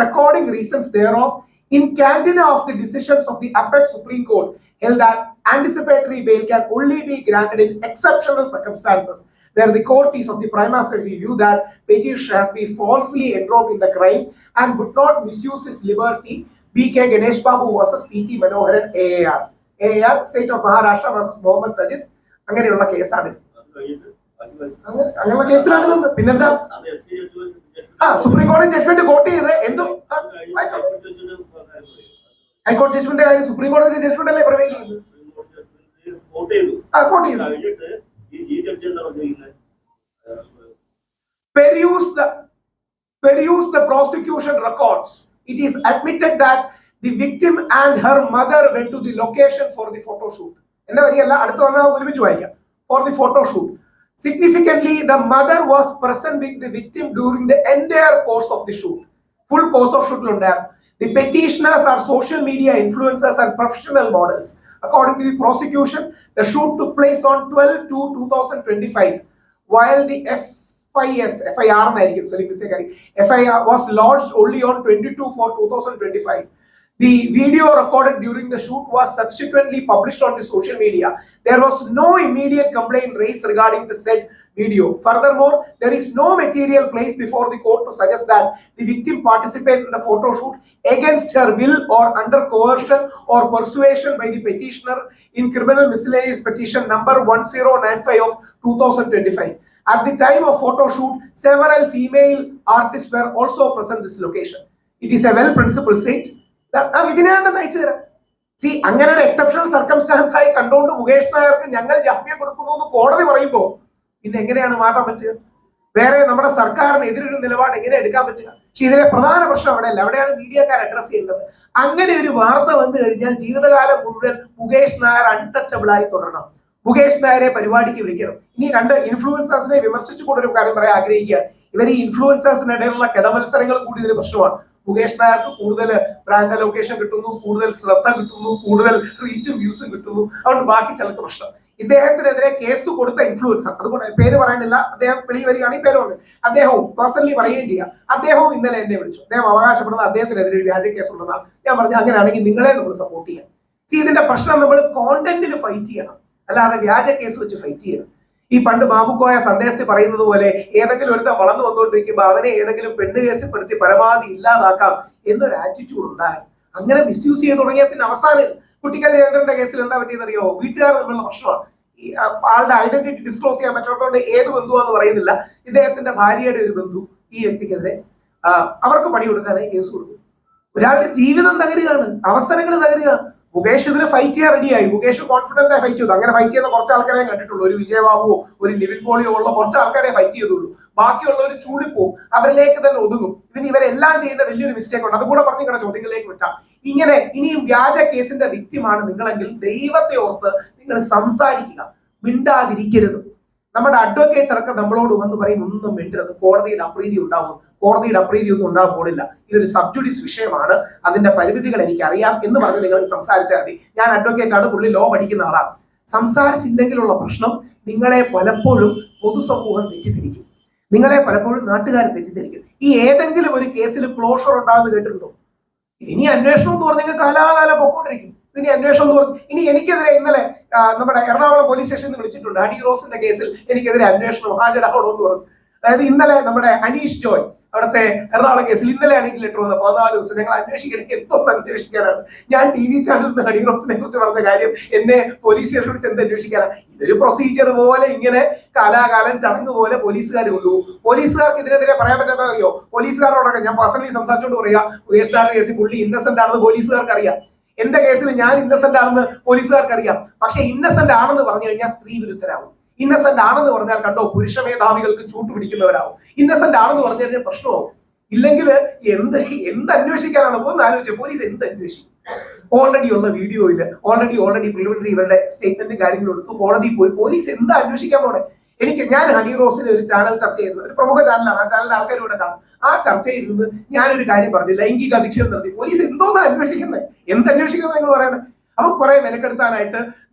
recording reasons thereof in candida of the decisions of the Apex Supreme Court held that anticipatory bail can only be granted in exceptional circumstances where the court is of the prima facie view that petitioner has been falsely enrolled in the crime and would not misuse his liberty. B.K. Ganesh Babu versus P.T. Manoharan, AAR. AAR, State of Maharashtra versus Mohammad Sajid. അങ്ങനെയുള്ള കേസാണ്. അങ്ങനെയുള്ള കേസിലാണ്. പിന്നെന്താ supreme കോടതി judgement coat ചെയ്ത് ഹൈക്കോടതി judgement കാര്യം supreme കോടതി ജഡ്ജ്മെന്റ് അല്ലേ പ്രൊവൈഡ് ചെയ്യുന്നത്? കോട്ട് ചെയ്തു. Peruse the prosecution records. It is admitted that the victim and her mother went to the location for the photo shoot. എന്നെ വരികയല്ല, അടുത്ത വന്ന ഒരുമിച്ച് വായിക്കാം. For the photo shoot. Significantly, the mother was present with the victim during the entire course of the shoot. Full course of shoot ഉണ്ടായിരുന്നു. The petitioners are social media influencers and professional models. According to the prosecution, the shoot took place on 12/2/2025, while the FIR was lodged only on 22/4/2025. The video recorded during the shoot was subsequently published on the social media. There was no immediate complaint raised regarding the said video. Furthermore, there is no material placed before the court to suggest that the victim participated in the photo shoot against her will or under coercion or persuasion by the petitioner in criminal miscellaneous petition number 1095 of 2025. At the time of photo shoot, several female artists were also present in this location. It is a well-principled state. ഇതിനകത്ത് അയച്ചു തരാം. C, അങ്ങനെ ഒരു exceptional circumstances ആയി കണ്ടുകൊണ്ട് മുകേഷ് നായർക്ക് ഞങ്ങൾ ജാമ്യം കൊടുക്കുന്നു എന്ന് കോടതി പറയുമ്പോൾ പിന്നെ എങ്ങനെയാണ് മാറാൻ പറ്റുക? വേറെ നമ്മുടെ സർക്കാരിന് എതിരൊരു നിലപാട് എങ്ങനെ എടുക്കാൻ പറ്റുക? പക്ഷെ ഇതിലെ പ്രധാന പ്രശ്നം അവിടെയല്ല, അവിടെയാണ് മീഡിയക്കാർ അഡ്രസ് ചെയ്യേണ്ടത്. അങ്ങനെ ഒരു വാർത്ത വന്നു കഴിഞ്ഞാൽ ജീവിതകാലം മുഴുവൻ മുകേഷ് നായർ അൺടച്ചബിൾ ആയി തുടരണം. മുകേഷ് നായരെ പരിപാടിക്ക് വിളിക്കണം. ഇനി രണ്ട് ഇൻഫ്ലുവൻസേഴ്സിനെ വിമർശിച്ചുകൊണ്ട് ഒരു കാര്യം പറയാൻ ആഗ്രഹിക്കുകയാണ്. ഇവർ ഈ ഇൻഫ്ലുവൻസേഴ്സിനിടയിലുള്ള കിടമത്സരങ്ങൾ കൂടി ഇതിന് പ്രശ്നമാണ്. മുകേഷ് നായർക്ക് കൂടുതൽ ബ്രാൻഡ് അലോക്കേഷൻ കിട്ടുന്നു, കൂടുതൽ ശ്രദ്ധ കിട്ടുന്നു, കൂടുതൽ റീച്ചും വ്യൂസും കിട്ടുന്നു. അതുകൊണ്ട് ബാക്കി ചിലർക്ക് പ്രശ്നം. ഇദ്ദേഹത്തിനെതിരെ കേസ് കൊടുത്ത ഇൻഫ്ലുവൻസർ, അതുകൊണ്ട് പേര് പറയണില്ല, അദ്ദേഹം വെളി വരികയാണെങ്കിൽ പേര് പറഞ്ഞു, അദ്ദേഹവും പേഴ്സണലി പറയുകയും ചെയ്യാം. അദ്ദേഹവും ഇന്നലെ എന്നെ വിളിച്ചു. അദ്ദേഹം അവകാശപ്പെടുന്ന അദ്ദേഹത്തിനെതിരെ ഒരു വ്യാജ കേസ് ഉണ്ടെന്നാണ്. ഞാൻ പറഞ്ഞു അങ്ങനെയാണെങ്കിൽ നിങ്ങളെ നമ്മൾ സപ്പോർട്ട് ചെയ്യാം. ഇതിന്റെ പ്രശ്നം നമ്മൾ കോണ്ടന്റിൽ ഫൈറ്റ് ചെയ്യണം, അല്ലാതെ വ്യാജ കേസ് വെച്ച് ഫൈറ്റ് ചെയ്യണം. ഈ പണ്ട് ബാബുക്കോയ സന്ദേശത്തിൽ പറയുന്നത് പോലെ ഏതെങ്കിലും ഒരുത്തൻ വളർന്നു വന്നുകൊണ്ടിരിക്കുമ്പോൾ അവനെ ഏതെങ്കിലും പെണ്ണ് കേസിൽപ്പെടുത്തി പരമാവധി ഇല്ലാതാക്കാം എന്നൊരു ആറ്റിറ്റ്യൂഡ് ഉണ്ടായിരുന്നു. അങ്ങനെ മിസ്യൂസ് ചെയ്ത് തുടങ്ങിയ പിന്നെ അവസാനം കുട്ടിക്കൽ രവീന്ദ്രന്റെ കേസിൽ എന്താ പറ്റിയെന്നറിയോ? വീട്ടുകാർ തമ്മിലുള്ള പ്രശ്നമാണ്. ഈ ആളുടെ ഐഡന്റിറ്റി ഡിസ്ക്ലോസ് ചെയ്യാൻ പറ്റാത്തതുകൊണ്ട് ഏത് ബന്ധുവാന്ന് പറയുന്നില്ല. ഇദ്ദേഹത്തിന്റെ ഭാര്യയുടെ ഒരു ബന്ധു ഈ വ്യക്തിക്കെതിരെ അവർക്ക് പണി കൊടുക്കാനായി കേസ് കൊടുക്കും. ഒരാളുടെ ജീവിതം തകരുകയാണ്, അവസരങ്ങൾ തകരുകയാണ്. മുകേഷ് ഇതിന് ഫൈറ്റ് ചെയ്യാൻ റെഡിയായി. മുകേഷ് കോൺഫിഡന്റ് ആയി ഫൈറ്റ് ചെയ്തു. അങ്ങനെ ഫൈറ്റ് ചെയ്യുന്ന കുറച്ച് ആൾക്കാരെ കണ്ടിട്ടുള്ളൂ. ഒരു വിജയബാബുവോ ഒരു നിവിൻ പോളിയോ ഉള്ള കുറച്ച് ആൾക്കാരെ ഫൈറ്റ് ചെയ്തുള്ളൂ. ബാക്കിയുള്ളവർ ചൂളിപ്പോവും, അവരിലേക്ക് തന്നെ ഒതുങ്ങും. ഇവരെല്ലാം ചെയ്യുന്ന വലിയൊരു മിസ്റ്റേക്ക് ഉണ്ട്. അതുകൂടെ പറഞ്ഞ് നിങ്ങളുടെ ചോദ്യങ്ങളിലേക്ക് വിട്ടാം. ഇങ്ങനെ ഇനിയും വ്യാജ കേസിന്റെ വിക്റ്റിമാണ് നിങ്ങളെങ്കിൽ ദൈവത്തെ ഓർത്ത് നിങ്ങൾ സംസാരിക്കുക, മിണ്ടാതിരിക്കരുത്. നമ്മുടെ അഡ്വക്കേറ്റ്സ് അടക്കം നമ്മളോട് വന്ന് പറയും ഒന്നും മിണ്ടരുത്, കോടതിയുടെ അപ്രീതി ഉണ്ടാവും. കോടതിയുടെ അപ്രീതി ഒന്നും ഉണ്ടാകാൻ പോണില്ല. ഇതൊരു സബ്ജുഡീസ് വിഷയമാണ്, അതിന്റെ പരിമിതികൾ എനിക്കറിയാം എന്ന് പറഞ്ഞ് നിങ്ങൾ സംസാരിച്ചാൽ മതി. ഞാൻ അഡ്വക്കേറ്റ് ആണ്, പുള്ളി ലോ പഠിക്കുന്ന ആളാണ്. സംസാരിച്ചില്ലെങ്കിലുള്ള പ്രശ്നം നിങ്ങളെ പലപ്പോഴും പൊതുസമൂഹം തെറ്റിദ്ധരിക്കും, നിങ്ങളെ പലപ്പോഴും നാട്ടുകാർ തെറ്റിദ്ധരിക്കും. ഈ ഏതെങ്കിലും ഒരു കേസിൽ ക്ലോഷർ ഉണ്ടാകുന്ന കേട്ടിട്ടുണ്ടോ? ഇനി അന്വേഷണം എന്ന് പറഞ്ഞെങ്കിൽ കാലാകാലം പൊക്കോണ്ടിരിക്കും. ഇനി അന്വേഷണം എന്ന് പറഞ്ഞു. ഇനി എനിക്കെതിരെ ഇന്നലെ നമ്മുടെ എറണാകുളം പോലീസ് സ്റ്റേഷനിൽ വിളിച്ചിട്ടുണ്ട്. ഹണി റോസിന്റെ കേസിൽ എനിക്കെതിരെ അന്വേഷണം ഹാജരാകണമെന്ന് പറഞ്ഞു. അതായത് ഇന്നലെ നമ്മുടെ അനീഷ് ജോയ് അവിടുത്തെ എറണാകുളം കേസിൽ ഇന്നലെ ആണെങ്കിൽ ലെറ്റർ വന്ന 14 ദിവസം ഞങ്ങൾ അന്വേഷിക്കണമെങ്കിൽ എന്തോന്ന് അന്വേഷിക്കാനാണ്? ഞാൻ TV ചാനലിൽ നിന്ന് ഹണി റോസിനെ കുറിച്ച് പറഞ്ഞ കാര്യം എന്നെ പോലീസ് സ്റ്റേഷനിൽ വിളിച്ച് എന്ത് അന്വേഷിക്കാനാണ്? ഇതൊരു പ്രൊസീജിയർ പോലെ ഇങ്ങനെ കാലാകാലം ചടങ്ങ് പോലെ പോലീസുകാർ കൊണ്ടുപോകും. പോലീസുകാർക്ക് ഇതിനെതിരെ പറയാൻ പറ്റാത്ത അറിയോ? പോലീസുകാരോടൊക്കെ ഞാൻ പേഴ്സണലി സംസാരിച്ചുകൊണ്ട് പറയാ, മുകേഷ് നായരുടെ കേസിൽ പുള്ളി ഇന്നസെന്റ് ആണെന്ന് പോലീസുകാർക്ക് അറിയാം. എന്റെ കേസിൽ ഞാൻ ഇന്നസെന്റ് ആണെന്ന് പോലീസുകാർക്ക് അറിയാം. പക്ഷെ ഇന്നസെന്റ് ആണെന്ന് പറഞ്ഞു കഴിഞ്ഞാൽ സ്ത്രീ വിരുദ്ധരാകും. ഇന്നസെന്റ് ആണെന്ന് പറഞ്ഞാൽ കണ്ടോ പുരുഷ മേധാവികൾക്ക് ചൂട്ടുപിടിക്കുന്നവരാകും. ഇന്നസെന്റ് ആണെന്ന് പറഞ്ഞു കഴിഞ്ഞാൽ പ്രശ്നമാവും. ഇല്ലെങ്കിൽ എന്ത് അന്വേഷിക്കാനാണ്? പോകുന്ന ആലോചിച്ച പോലീസ് എന്ത് അന്വേഷിക്കും? ഓൾറെഡി ഉള്ള വീഡിയോയില് ഓൾറെഡി പ്രിലിമിനറി ഇവരുടെ സ്റ്റേറ്റ്മെന്റും കാര്യങ്ങളും എടുത്തു കോടതി പോയി. പോലീസ് എന്താ അന്വേഷിക്കാൻ പോണേ? ഞാൻ ഹണി റോസിന്റെ ഒരു ചാനൽ ചർച്ച ചെയ്യുന്നത്, ഒരു പ്രമുഖ ചാനലാണ്, ആ ചാനലിന്റെ ആൾക്കാർ ഇവിടെ കാണും. ആ ചർച്ചയിൽ നിന്ന് ഞാനൊരു കാര്യം പറഞ്ഞു, ലൈംഗിക അധിക്ഷേപം നടത്തി. പോലീസ് എന്തോന്നാ അന്വേഷിക്കുന്നത്? എന്ത് അന്വേഷിക്കുന്നത് നിങ്ങൾ പറയണേ? അപ്പൊ കുറെ മെനക്കെടുത്താനായിട്ട്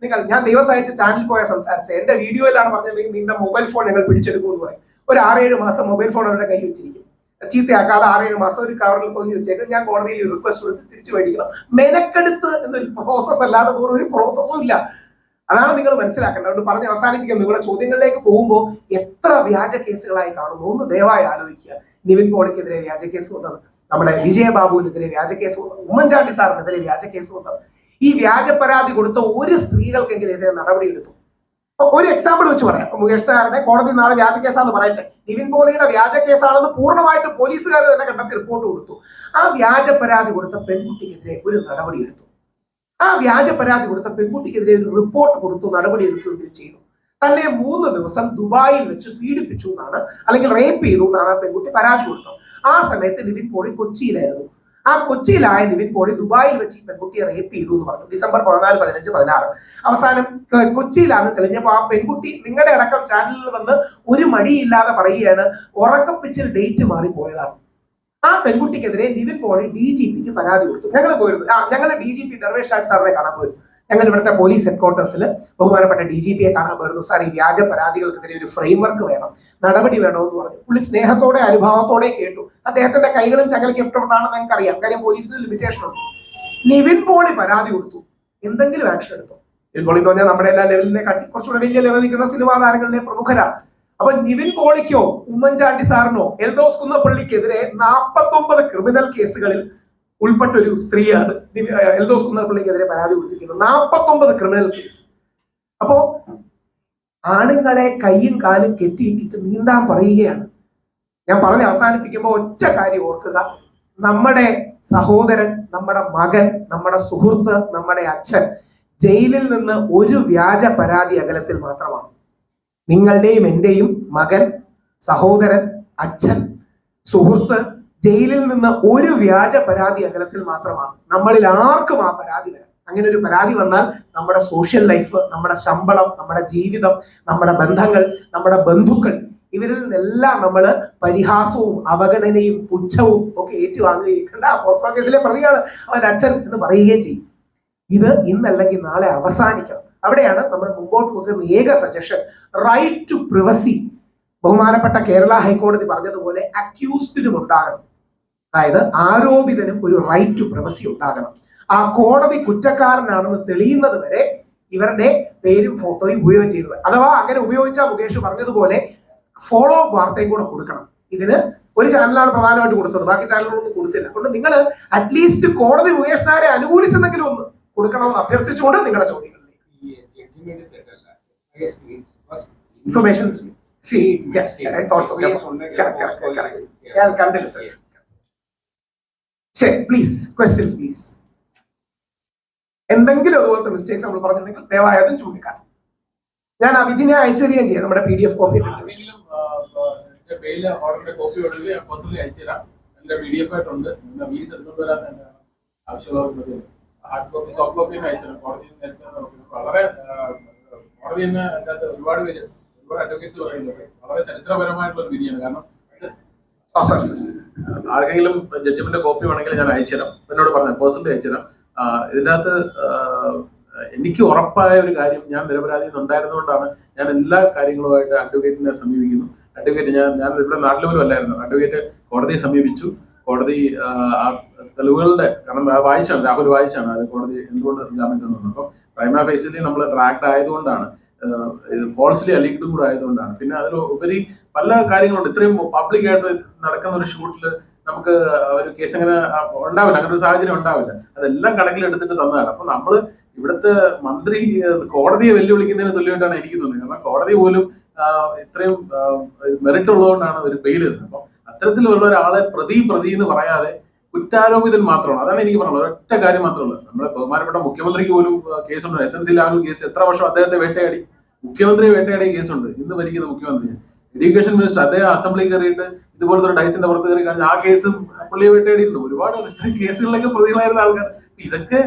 ഞാൻ ദിവസം അയച്ച ചാനലിൽ പോയാൽ സംസാരിച്ച എന്റെ വീഡിയോയിലാണ് പറഞ്ഞത്, നിങ്ങളുടെ മൊബൈൽ ഫോൺ ഞങ്ങൾ പിടിച്ചെടുക്കുമെന്ന് പറയും. ഒരു 6-7 മാസം മൊബൈൽ ഫോൺ അവരുടെ കൈ വെച്ചിരിക്കും. ചീത്തയാക്കാതെ 6-7 മാസം ഒരു കവറിൽ പൊതിഞ്ഞ് വെച്ചേക്കും. ഞാൻ കോടതിയിൽ റിക്വസ്റ്റ് കൊടുത്ത് തിരിച്ചു മേടിക്കണം. മെനക്കെടുത്ത് എന്നൊരു പ്രോസസ് അല്ലാതെ ഒരു പ്രോസസ്സും ഇല്ല. അതാണ് നിങ്ങൾ മനസ്സിലാക്കേണ്ടത്. അതുകൊണ്ട് പറഞ്ഞ് അവസാനിപ്പിക്കാം. നിങ്ങളുടെ ചോദ്യങ്ങളിലേക്ക് പോകുമ്പോൾ എത്ര വ്യാജ കേസുകളായി കാണുന്നു ഒന്ന് ദയവായി ആലോചിക്കുക. നിവിൻ പോളിക്കെതിരെ വ്യാജ കേസ് വന്നത്, നമ്മുടെ വിജയബാബുവിനെതിരെ വ്യാജ കേസ് വന്നത്, ഉമ്മൻചാണ്ടി സാറിനെതിരെ വ്യാജ കേസ് വന്നത്. ഈ വ്യാജ പരാതി കൊടുത്ത ഒരു സ്ത്രീകൾക്കെങ്കിലും എതിരെ നടപടിയെടുത്തു. ഒരു എക്സാമ്പിൾ വെച്ച് പറയാം. മുകേഷ് നായരുടെ കോടതി നാളെ വ്യാജ കേസാന്ന് പറയട്ടെ, നിവിൻ പോളിയുടെ വ്യാജ കേസാണെന്ന് പൂർണ്ണമായിട്ട് പോലീസുകാർ തന്നെ കണ്ടെത്തി റിപ്പോർട്ട് കൊടുത്തു. ആ വ്യാജ പരാതി കൊടുത്ത പെൺകുട്ടിക്കെതിരെ ഒരു നടപടിയെടുത്തു. ആ വ്യാജ പരാതി കൊടുത്ത പെൺകുട്ടിക്കെതിരെ ഒരു റിപ്പോർട്ട് കൊടുത്തു, നടപടി എടുക്കുകയും ചെയ്തു. തന്നെ 3 ദിവസം ദുബായിൽ വെച്ച് പീഡിപ്പിച്ചു എന്നാണ്, അല്ലെങ്കിൽ റേപ്പ് ചെയ്തു എന്നാണ് ആ പെൺകുട്ടി പരാതി കൊടുത്തത്. ആ സമയത്ത് നിവിൻ പോളി കൊച്ചിയിലായിരുന്നു. ആ കൊച്ചിയിലായ നിവിൻ പോളി ദുബായിൽ വെച്ച് ഈ പെൺകുട്ടിയെ റേപ്പ് ചെയ്തു എന്ന് പറഞ്ഞു. ഡിസംബർ 14, 15, 16. അവസാനം കൊച്ചിയിലാന്ന് തെളിഞ്ഞപ്പോൾ ആ പെൺകുട്ടി നിങ്ങളുടെ അടക്കം ചാനലിൽ വന്ന് ഒരു മടിയില്ലാതെ പറയുകയാണ് ഉറക്കപ്പിച്ചിൽ ഡേറ്റ് മാറിപ്പോയതാണ്. ആ പെൺകുട്ടിക്കെതിരെ നിവിൻ പോളി DGPക്ക് പരാതി കൊടുത്തു. ഞങ്ങൾ പോയിരുന്നു, ഞങ്ങൾ DGP ദർവേഷ് ഷാജ് സാറിനെ കാണാൻ പോയിരുന്നു. ഞങ്ങൾ ഇവിടുത്തെ പോലീസ് ഹെഡ്ക്വാർട്ടേഴ്സിൽ ബഹുമാനപ്പെട്ട DGPയെ കാണാൻ പോയിരുന്നു. സാർ, ഈ വ്യാജ പരാതികൾക്കെതിരെ ഒരു ഫ്രെയിംവർക്ക് വേണം, നടപടി വേണമെന്ന് പറഞ്ഞു. പുള്ളി സ്നേഹത്തോടെ അനുഭാവത്തോടെ കേട്ടു. അദ്ദേഹത്തിന്റെ കൈകളും ചങ്ങലയ്ക്കപ്പെട്ടാണെന്ന് ഞങ്ങൾക്കറിയാം, കാര്യം പോലീസിന് ലിമിറ്റേഷൻ ഉണ്ട്. നിവിൻ പോളി പരാതി കൊടുത്തു, എന്തെങ്കിലും ആക്ഷൻ എടുത്തോ? നിവിൻ പോളി എന്ന് പറഞ്ഞാൽ നമ്മുടെ എല്ലാ ലെവലിനെ കാട്ടി കുറച്ചുകൂടെ വലിയ ലെവൽ നിൽക്കുന്ന സിനിമാ താരങ്ങളിലെ പ്രമുഖരാണ്. അപ്പൊ നിവിൻ പോളിക്കോ ഉമ്മൻചാണ്ടി സാറിനോ എൽദോസ് കുന്നപ്പള്ളിക്കെതിരെ 49 ക്രിമിനൽ കേസുകളിൽ ഉൾപ്പെട്ട ഒരു സ്ത്രീയാണ് എൽദോസ് കുന്നപ്പള്ളിക്കെതിരെ പരാതി കൊടുത്തിരിക്കുന്നത്. 49 ക്രിമിനൽ കേസ്. അപ്പോ ആണുങ്ങളെ കൈയും കാലും കെട്ടിയിട്ടിട്ട് നീന്താൻ പറയുകയാണ്. ഞാൻ പറഞ്ഞ് അവസാനിപ്പിക്കുമ്പോൾ ഒറ്റ കാര്യം ഓർക്കുക, നമ്മുടെ സഹോദരൻ, നമ്മുടെ മകൻ, നമ്മുടെ സുഹൃത്ത്, നമ്മുടെ അച്ഛൻ ജയിലിൽ നിന്ന് ഒരു വ്യാജ പരാതി അകലത്തിൽ മാത്രമാണ്. നിങ്ങളുടെയും എന്റെയും മകൻ, സഹോദരൻ, അച്ഛൻ, സുഹൃത്ത് ജയിലിൽ നിന്ന് ഒരു വ്യാജ പരാതി അകലത്തിൽ മാത്രമാണ്. നമ്മളിൽ ആർക്കും ആ പരാതി വരാം. അങ്ങനെ ഒരു പരാതി വന്നാൽ നമ്മുടെ സോഷ്യൽ ലൈഫ്, നമ്മുടെ ശമ്പളം, നമ്മുടെ ജീവിതം, നമ്മുടെ ബന്ധങ്ങൾ, നമ്മുടെ ബന്ധുക്കൾ, ഇവരിൽ നിന്നെല്ലാം നമ്മൾ പരിഹാസവും അവഗണനയും പുച്ഛവും ഒക്കെ ഏറ്റുവാങ്ങുകയും കണ്ട പോക്സോ കേസിലെ പ്രതിയാണ് അവൻ അച്ഛൻ എന്ന് പറയുകയും ചെയ്യും. ഇത് ഇന്നല്ലെങ്കിൽ നാളെ അവസാനിക്കണം. അവിടെയാണ് നമ്മൾ മുമ്പോട്ട് വെക്കുന്ന ഏക സജഷൻ, റൈറ്റ് ടു പ്രിവസി. ബഹുമാനപ്പെട്ട കേരള ഹൈക്കോടതി പറഞ്ഞതുപോലെ അക്യൂസ്ഡിനും ഉണ്ടാകണം. അതായത് ആരോപിതനും ഒരു റൈറ്റ് ടു പ്രിവസി ഉണ്ടാകണം. ആ കോടതി കുറ്റക്കാരനാണെന്ന് തെളിയുന്നത് വരെ ഇവരുടെ പേരും ഫോട്ടോയും ഉപയോഗം ചെയ്തത്. അഥവാ അങ്ങനെ ഉപയോഗിച്ചാൽ മുകേഷ് പറഞ്ഞതുപോലെ ഫോളോ അപ്പ് വാർത്തയും കൂടെ കൊടുക്കണം. ഇതിന് ഒരു ചാനലാണ് പ്രധാനമായിട്ട് കൊടുത്തത്, ബാക്കി ചാനലുകളൊന്നും കൊടുത്തില്ല. അതുകൊണ്ട് നിങ്ങൾ അറ്റ്ലീസ്റ്റ് കോടതി മുകേഷ് നായരെ അനുകൂലിച്ചെന്നെങ്കിലും ഒന്ന് കൊടുക്കണമെന്ന് അഭ്യർത്ഥിച്ചുകൊണ്ട് നിങ്ങളുടെ ചോദ്യങ്ങളിലേക്ക് ഇൻഫർമേഷൻ. Please questions please. എന്തെങ്കിലും അതുപോലത്തെ മിസ്റ്റേക്സ് നമ്മൾ പറഞ്ഞിട്ടുണ്ടെങ്കിൽ ദയവായി അതും ചൂണ്ടിക്കാട്ടും. ഞാൻ ആ വിധിനെ അയച്ചറിയുകയും ചെയ്യാം. നമ്മുടെ PDF copy hard copy soft copy അയച്ചു. കോടതി വളരെ കോടതി തന്നെ അതിനകത്ത് ഒരുപാട് പേര്, ഒരുപാട് അഡ്വക്കേറ്റ്സ് പറയുന്നത് വളരെ ചരിത്രപരമായിട്ടുള്ള വിധിയാണ്. കാരണം ആർക്കെങ്കിലും ജഡ്ജ്മെന്റ് കോപ്പി വേണമെങ്കിൽ ഞാൻ അയച്ചുതരാം. എന്നോട് പറഞ്ഞു പേഴ്സണലി അയച്ചുതരാം. ഇതിൻ്റെ അകത്ത് എനിക്ക് ഉറപ്പായ ഒരു കാര്യം, ഞാൻ നിരപരാധി ഉണ്ടായിരുന്നുകൊണ്ടാണ് ഞാൻ എല്ലാ കാര്യങ്ങളുമായിട്ട് അഡ്വക്കേറ്റിനെ സമീപിക്കുന്നു. അഡ്വക്കേറ്റ് ഞാൻ ഇവിടെ നാട്ടിൽ പോലും അല്ലായിരുന്നു. അഡ്വക്കേറ്റ് കോടതിയെ സമീപിച്ചു. കോടതി ആ തെളിവുകളുടെ, കാരണം വായിച്ചാണ്, രാഹുൽ വായിച്ചാണ് അത് കോടതി എന്തുകൊണ്ട് ജാമ്യം തന്നത്. അപ്പം പ്രൈമ ഫേസിലി നമ്മൾ ട്രാക്ട് ആയതുകൊണ്ടാണ്, ഫോൾസ്ലി അലീഗ്ഡും കൂടെ ആയതുകൊണ്ടാണ്. പിന്നെ അതിൽ ഉപരി പല കാര്യങ്ങളുണ്ട്. ഇത്രയും പബ്ലിക്കായിട്ട് നടക്കുന്ന ഒരു ഷൂട്ടിൽ നമുക്ക് ഒരു കേസ് അങ്ങനെ ഉണ്ടാവില്ല, അങ്ങനെ ഒരു സാഹചര്യം ഉണ്ടാവില്ല. അതെല്ലാം കണക്കിലെടുത്തിട്ട് തന്നതാണ്. അപ്പൊ നമ്മള് ഇവിടുത്തെ മന്ത്രി കോടതിയെ വെല്ലുവിളിക്കുന്നതിന് തുല്യമായിട്ടാണ് എനിക്ക് തോന്നുന്നത്. കാരണം കോടതി പോലും ഇത്രയും മെറിറ്റ് ഉള്ളതുകൊണ്ടാണ് ഒരു ബെയിൽ തന്നത്. അപ്പം അത്തരത്തിലുള്ള ഒരാളെ പ്രതി എന്ന് പറയാതെ കുറ്റാരോപിതൻ മാത്രമാണ്. അതാണ് എനിക്ക് പറയുന്നത്. ഒറ്റ കാര്യം മാത്രമല്ല, നമ്മളെ ബഹുമാനപ്പെട്ട മുഖ്യമന്ത്രിക്ക് പോലും കേസുണ്ട്. SNC ലാവൽ കേസ് എത്ര വർഷം അദ്ദേഹത്തെ വേട്ടയാടി, മുഖ്യമന്ത്രിയെ വേട്ടയാടിയ കേസുണ്ട്. ഇന്ന് ഭരിക്കുന്ന മുഖ്യമന്ത്രി, എഡ്യൂക്കേഷൻ മിനിസ്റ്റർ, അദ്ദേഹം അസംബ്ലി കയറിയിട്ട് ഇതുപോലത്തെ ഒരു ഡൈസിന്റെ പുറത്ത് കയറി കാണിച്ച ആ കേസും പുള്ളിയെ വേട്ടയാടിയിട്ടുണ്ട്. ഒരുപാട് ഇത്തരം കേസുകളിലൊക്കെ പ്രതികളായിരുന്ന ആൾക്കാർ. ഇതൊക്കെ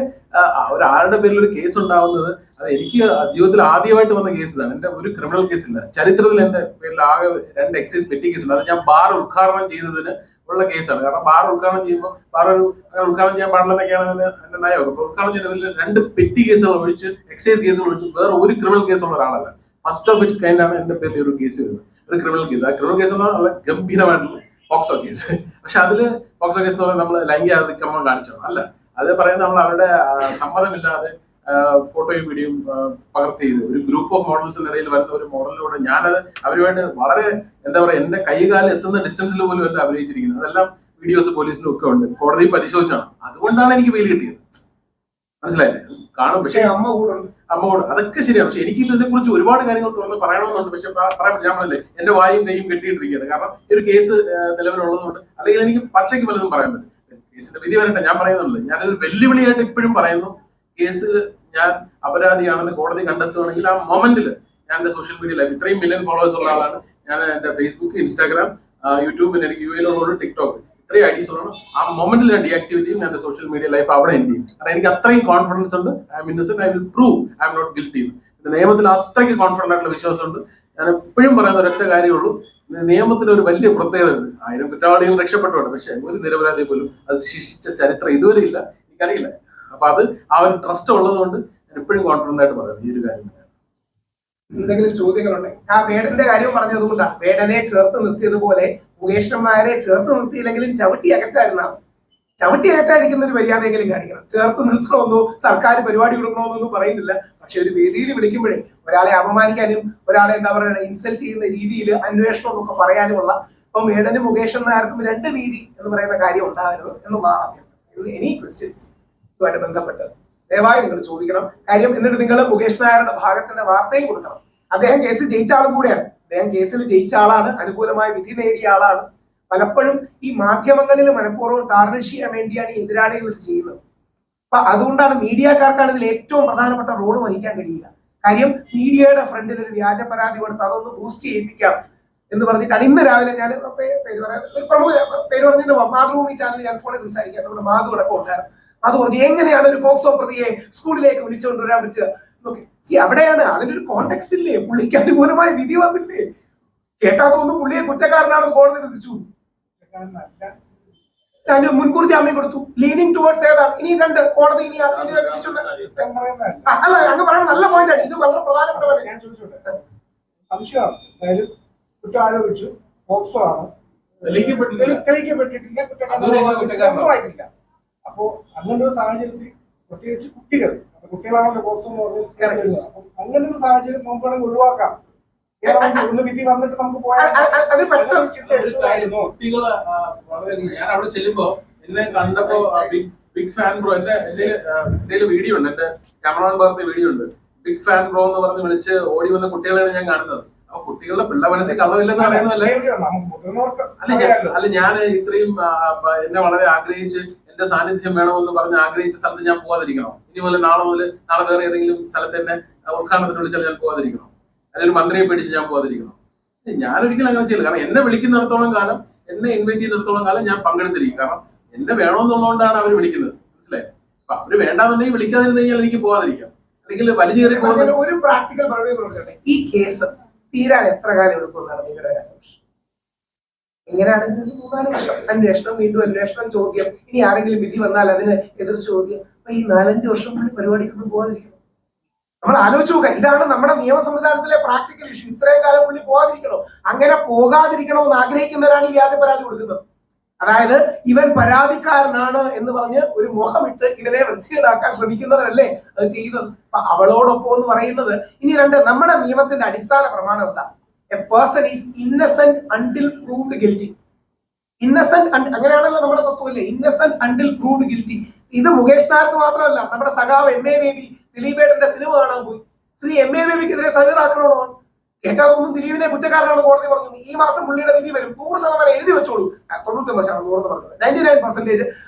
ഒരാളുടെ പേരിൽ ഒരു കേസ് ഉണ്ടാവുന്നത്, അത് എനിക്ക് ജീവിതത്തിൽ ആദ്യമായിട്ട് വന്ന കേസ് ഇതാണ്. എന്റെ ഒരു ക്രിമിനൽ കേസില്ല ചരിത്രത്തിൽ. എന്റെ പേരിൽ ആകെ 2 എക്സൈസ് പെറ്റി കേസുണ്ട്. അത് ഞാൻ ബാർ ഉദ്ഘാടനം ചെയ്തതിന് ഉള്ള കേസാണ്. കാരണം ബാർ ഉദ്ഘാടനം ചെയ്യുമ്പോൾ ബാർ അങ്ങനെ ഉദ്ഘാടനം ചെയ്യാൻ പാടില്ലെന്നൊക്കെയാണ് എന്റെ നയം. അപ്പൊ ഉദ്ഘാടനം ചെയ്യുന്നതിൽ 2 പെറ്റി കേസുകൾ ഒഴിച്ച്, എക്സൈസ് കേസുകൾ ഒഴിച്ച് വേറെ ഒരു ക്രിമിനൽ കേസുള്ള ഒരാളല്ല. ഫസ്റ്റ് ഓഫ് ഇറ്റ്സ് കൈൻഡ് ആണ് എന്റെ പേരിൽ ഒരു കേസ് വരുന്നത്, ഒരു ക്രിമിനൽ കേസ്. ആ ക്രിമിനൽ കേസ് എന്ന് പറഞ്ഞാൽ ഗംഭീരമായിട്ടുള്ള പോക്സോ കേസ്. പക്ഷെ അതില് പോക്സോ കേസ് എന്ന് പറഞ്ഞാൽ നമ്മൾ ലൈംഗിക അതിക്രമം കാണിച്ചോ അല്ല, അത് പറയുന്നത് നമ്മൾ അവരുടെ സമ്മതമില്ലാതെ ഫോട്ടോയും വീഡിയോയും പകർത്തി ചെയ്ത് ഒരു ഗ്രൂപ്പ് ഓഫ് മോഡൽസിനിടയിൽ വരുന്ന ഒരു മോഡലിലൂടെ ഞാനത് അവരുമായിട്ട് വളരെ എന്താ പറയുക, എന്റെ കൈകാലം എത്തുന്ന ഡിസ്റ്റൻസിൽ പോലും അല്ല അഭിനയിച്ചിരിക്കുന്നത്. അതെല്ലാം വീഡിയോസ് പോലീസിനും ഒക്കെ ഉണ്ട്, കോടതി പരിശോധിച്ചാണ്. അതുകൊണ്ടാണ് എനിക്ക് വെയിൽ കിട്ടിയത്. മനസ്സിലായില്ലേ? കാണും. പക്ഷേ അമ്മ കൂടെ അതൊക്കെ ശരിയാണ്. പക്ഷെ എനിക്ക് ഇതിനെ കുറിച്ച് ഒരുപാട് കാര്യങ്ങൾ തുറന്ന് പറയണമെന്നുണ്ട്. പക്ഷെ പറയാൻ പറ്റില്ല. ഞാൻ പറഞ്ഞില്ലേ, എന്റെ വായും കൈയും കെട്ടിയിട്ടിരിക്കുകയാണ്. കാരണം ഈ ഒരു കേസ് നിലവിലുള്ളതുകൊണ്ട്. അല്ലെങ്കിൽ എനിക്ക് പച്ചയ്ക്ക് പലതും പറയാൻ പറ്റും. കേസിന്റെ വിധി വരട്ടെ, ഞാൻ പറയുന്നുള്ളൂ. ഞാനൊരു വെല്ലുവിളിയായിട്ട് ഇപ്പോഴും പറയുന്നു. കേസിൽ ഞാൻ അപരാധിയാണെന്ന് കോടതി കണ്ടെത്തുകയാണെങ്കിൽ ആ മൊമെന്റിൽ ഞാൻ എന്റെ സോഷ്യൽ മീഡിയ ലൈഫ്, ഇത്രയും മില്യൺ ഫോളോവേഴ്സ് ഉള്ള ആളാണ് ഞാൻ. എന്റെ ഫേസ്ബുക്ക്, ഇൻസ്റ്റാഗ്രാം, യൂട്യൂബ്, പിന്നെ എനിക്ക് UAE ടിക്ടോക്ക്, ഇത്രയും ഐഡീസ് ഉള്ളതാണ്. ആ മൊമെന്റിൽ ഞാൻ ഡീആക്ടിവേറ്റ് ചെയ്യും. ഞാൻ സോഷ്യൽ മീഡിയ ലൈഫ് അവിടെ എൻഡ് ചെയ്യും. കാരണം എനിക്ക് അത്രയും കോൺഫിഡൻസ് ഉണ്ട്. I'm innocent, I will prove I'm not guilty. നിയമത്തിൽ അത്രയ്ക്ക് കോൺഫിഡന്റ് ആയിട്ടുള്ള വിശ്വാസമുണ്ട്. ഞാൻ എപ്പോഴും പറയുന്ന ഒരൊറ്റ കാര്യമുള്ളൂ, നിയമത്തിന് ഒരു വലിയ പ്രത്യേകത ഉണ്ട്. 1000 കുറ്റവാളികൾ രക്ഷപ്പെട്ടുകൊണ്ട്, പക്ഷെ ഒരു നിരപരാധി പോലും അത് ശിക്ഷിച്ച ചരിത്രം ഇതുവരെ ഇല്ല, എനിക്കറിയില്ല. അപ്പൊ അത് ആ ഒരു ട്രസ്റ്റ് ഉള്ളത് കൊണ്ട് ഞാൻ എപ്പോഴും കോൺഫിഡന്റ് ആയിട്ട് പറയുന്നത് ഈ ഒരു കാര്യം. എന്തെങ്കിലും ചോദ്യങ്ങളുണ്ടെങ്കിൽ ആ വേടന്റെ കാര്യം പറഞ്ഞതുകൊണ്ടാണ്. വേടനെ ചേർത്ത് നിർത്തിയതുപോലെ മുകേഷ് നായരെ ചേർത്ത് നിർത്തിയില്ലെങ്കിലും ചവിട്ടി അകറ്റായിരുന്നാണ്. ചവിട്ടി അകറ്റാതിരിക്കുന്ന ഒരു മര്യാദയെങ്കിലും കാണിക്കണം. ചേർത്ത് നിർത്തണമെന്നോ സർക്കാർ പരിപാടി കൊടുക്കണമെന്നൊന്നും പറയുന്നില്ല. പക്ഷെ ഒരു വേദിയിൽ വിളിക്കുമ്പോഴേ ഒരാളെ അപമാനിക്കാനും ഒരാളെ എന്താ പറയുക ഇൻസൾട്ട് ചെയ്യുന്ന രീതിയിൽ അന്വേഷണം എന്നൊക്കെ പറയാനുമുള്ള ഇപ്പം വേടനും മുകേഷ് നായർക്കും 2 നീതി എന്ന് പറയുന്ന കാര്യം ഉണ്ടാകരുത് എന്നുള്ളതാണ്. എനി ക്വസ്റ്റ്യൻസ് ഇതുമായിട്ട് ബന്ധപ്പെട്ട് ദയവായി നിങ്ങൾ ചോദിക്കണം. കാര്യം എന്നിട്ട് നിങ്ങൾ മുകേഷ് നായരുടെ ഭാഗത്തിന്റെ വാർത്തയും കൊടുക്കണം. അദ്ദേഹം കേസിൽ ജയിച്ച ആളും കൂടെയാണ്. അദ്ദേഹം കേസിൽ ജയിച്ച ആളാണ്, അനുകൂലമായ വിധി നേടിയ ആളാണ്. പലപ്പോഴും ഈ മാധ്യമങ്ങളിൽ മനഃപൂർവ്വം ടാർണിഷ് ചെയ്യാൻ വേണ്ടിയാണ് ഈ എതിരാളികൾ ഇത് ചെയ്യുന്നത്. അപ്പൊ അതുകൊണ്ടാണ് മീഡിയക്കാർക്കാണ് ഇതിൽ ഏറ്റവും പ്രധാനപ്പെട്ട റോള് വഹിക്കാൻ കഴിയുക. കാര്യം മീഡിയയുടെ ഫ്രണ്ടിൽ ഒരു വ്യാജ പരാതി കൊടുത്ത് അതൊന്ന് ബൂസ്റ്റ് ചെയ്യിപ്പിക്കാം എന്ന് പറഞ്ഞിട്ടാണ് ഇന്ന് രാവിലെ ഞാൻ പേര് പറയാം ഒരു പ്രമുഖ പേര് പറഞ്ഞിട്ട് മാതൃഭൂമി ചാനൽ ഞാൻ ഫോണിൽ സംസാരിക്കാം. നമ്മുടെ മാധു അടക്കം ഉണ്ടായിരുന്നു. അത് പറഞ്ഞു എങ്ങനെയാണ് ഒരു പോക്സോ പ്രതിയെ സ്കൂളിലേക്ക് വിളിച്ചുകൊണ്ടുവരാൻ പറ്റുക എന്നൊക്കെ. അവിടെയാണ് അതിന്റെ ഒരു കോണ്ടെക്സ്റ്റ് ഇല്ലേ, പുള്ളിക്ക് അനുകൂലമായ വിധി വന്നില്ലേ. കേട്ടാ തോന്നുന്നു പുള്ളിയെ കുറ്റക്കാരനാണെന്ന് കോടതി വിധിച്ചു. ഞാൻ മുൻകൂർ ജാമ്യം കൊടുത്തു. ലീനിങ് ടുവേർഡ്സ് ഏതാണ് ഇനി 2 കോടതി ഇനി വിധിച്ചു അല്ല അങ്ങ് പറയുന്നത് നല്ല പോയിന്റ് ആണ്. ഇത് വളരെ പ്രധാനപ്പെട്ട ഞാൻ ചോദിച്ചോട്ടെ, സംശയമാണ്. അതായത് കുറ്റം ആരോപിച്ചു, പോക്സോ ആണ്, തെളിയിക്കപ്പെട്ടിട്ടില്ല, കുറ്റക്കാരനായിട്ടില്ല. അപ്പോ അങ്ങനെ ഒരു സാഹചര്യത്തിൽ പ്രത്യേകിച്ച് കുട്ടികളാണല്ലോ പോക്സോ എന്ന് പറഞ്ഞത്. അപ്പൊ അങ്ങനെ ഒരു സാഹചര്യം നമുക്ക് വേണമെങ്കിൽ ഒഴിവാക്കാം. ഒന്ന് വിധി വന്നിട്ട് നമുക്ക് പോയാൽ കുട്ടികള് ഞാൻ അവിടെ ചെല്ലുമ്പോ എന്നെ കണ്ടപ്പോ ബിഗ് ഫാൻ ബ്രോ എന്റെ വീഡിയോ ഉണ്ട്, എന്റെ ക്യാമറമാൻ ഭാഗത്തെ വീഡിയോ ഉണ്ട്. ബിഗ് ഫാൻ ബ്രോ എന്ന് പറഞ്ഞ് വിളിച്ച് ഓടി വന്ന കുട്ടികളെയാണ് ഞാൻ കാണുന്നത്. അപ്പൊ കുട്ടികളുടെ പിള്ള മനസ്സിൽ കള്ളമില്ലെന്ന് പറയുന്നതല്ലേ. അല്ല ഞാൻ ഇത്രയും എന്നെ വളരെ ആഗ്രഹിച്ച് എന്റെ സാന്നിധ്യം വേണമെന്ന് പറഞ്ഞ് ആഗ്രഹിച്ച സ്ഥലത്ത് ഞാൻ പോകാതിരിക്കണോ? ഇനി മുതൽ നാളെ വേറെ ഏതെങ്കിലും സ്ഥലത്ത് എന്നെ ഉദ്ഘാടനത്തിന് വിളിച്ചാൽ ഞാൻ പോകാതിരിക്കണോ? അതിലൊരു മന്ത്രിയെ പേടിച്ച് ഞാൻ പോകാതിരിക്കണം? ഞാനൊരിക്കലും അങ്ങനെ ചെയ്യില്ല. കാരണം എന്നെ വിളിക്കുന്നിടത്തോളം കാലം, എന്നെ ഇൻവൈറ്റ് ചെയ്തിടത്തോളം കാലം ഞാൻ പങ്കെടുത്തിരിക്കും. കാരണം എന്നെ വേണമെന്നുള്ളതുകൊണ്ടാണ് അവർ വിളിക്കുന്നത്, മനസ്സിലായി? അപ്പൊ അവര് വേണ്ടാന്നുണ്ടെങ്കിൽ വിളിക്കാതിരുന്ന് കഴിഞ്ഞാൽ എനിക്ക് പോകാതിരിക്കാം. അല്ലെങ്കിൽ വലിയ ഒരു പ്രാക്ടിക്കൽ പറഞ്ഞു. ഈ കേസ് തീരാൻ എത്ര കാലം എടുക്കുമെന്നാണ് നിങ്ങളുടെ അസംഷൻ? എങ്ങനെയാണെങ്കിൽ 3-4 വർഷം അന്വേഷണം, വീണ്ടും അന്വേഷണം, ചോദ്യം, ഇനി ആരെങ്കിലും വിധി വന്നാൽ അതിന് എതിർ ചോദ്യം. അപ്പൊ ഈ 4-5 വർഷം പുള്ളി പരിപാടിക്കൊന്നും പോകാതിരിക്കണം. നമ്മൾ ആലോചിച്ച് നോക്കുക. ഇതാണ് നമ്മുടെ നിയമ സംവിധാനത്തിലെ പ്രാക്ടിക്കൽ ഇഷ്യൂ. ഇത്രയും കാലം പുള്ളി പോകാതിരിക്കണോ? അങ്ങനെ പോകാതിരിക്കണോ എന്ന് ആഗ്രഹിക്കുന്നവരാണ് ഈ വ്യാജ പരാതി കൊടുക്കുന്നത്. അതായത് ഇവൻ പരാതിക്കാരനാണ് എന്ന് പറഞ്ഞ് ഒരു മുഖമിട്ട് ഇവനെ വൃത്തികേടാക്കാൻ ശ്രമിക്കുന്നവരല്ലേ അത് ചെയ്യുന്നത്. അപ്പൊ അവളോടൊപ്പം എന്ന് പറയുന്നത് ഇനി 2 നമ്മുടെ നിയമത്തിന്റെ അടിസ്ഥാന പ്രമാണം എന്താ? A person is Innocent until proved guilty. Innocent അങ്ങനെയാണല്ലോ നമ്മുടെ തത്വമല്ലേ, ഇന്നസെന്റ് അണ്ടിൽ പ്രൂവ്ഡ് ഗിൽറ്റി. ഇത് മുകേഷ് നായർക്ക് മാത്രമല്ല, നമ്മുടെ സഖാവ് MA ബേബി ദിലീപേട്ടന്റെ സിനിമ കാണാൻ പോയി. ശ്രീ MA ബേബിക്കെതിരെ സമീർ ആക്രമണമാണ്. കേട്ടാതൊന്നും ദിലീപിനെ കുറ്റക്കാരനാണ് കോടതി പറഞ്ഞു. ഈ മാസം പുള്ളിയുടെ വിധി വരും. 100% എഴുതി വെച്ചോളൂ. 99% പറഞ്ഞത് 99%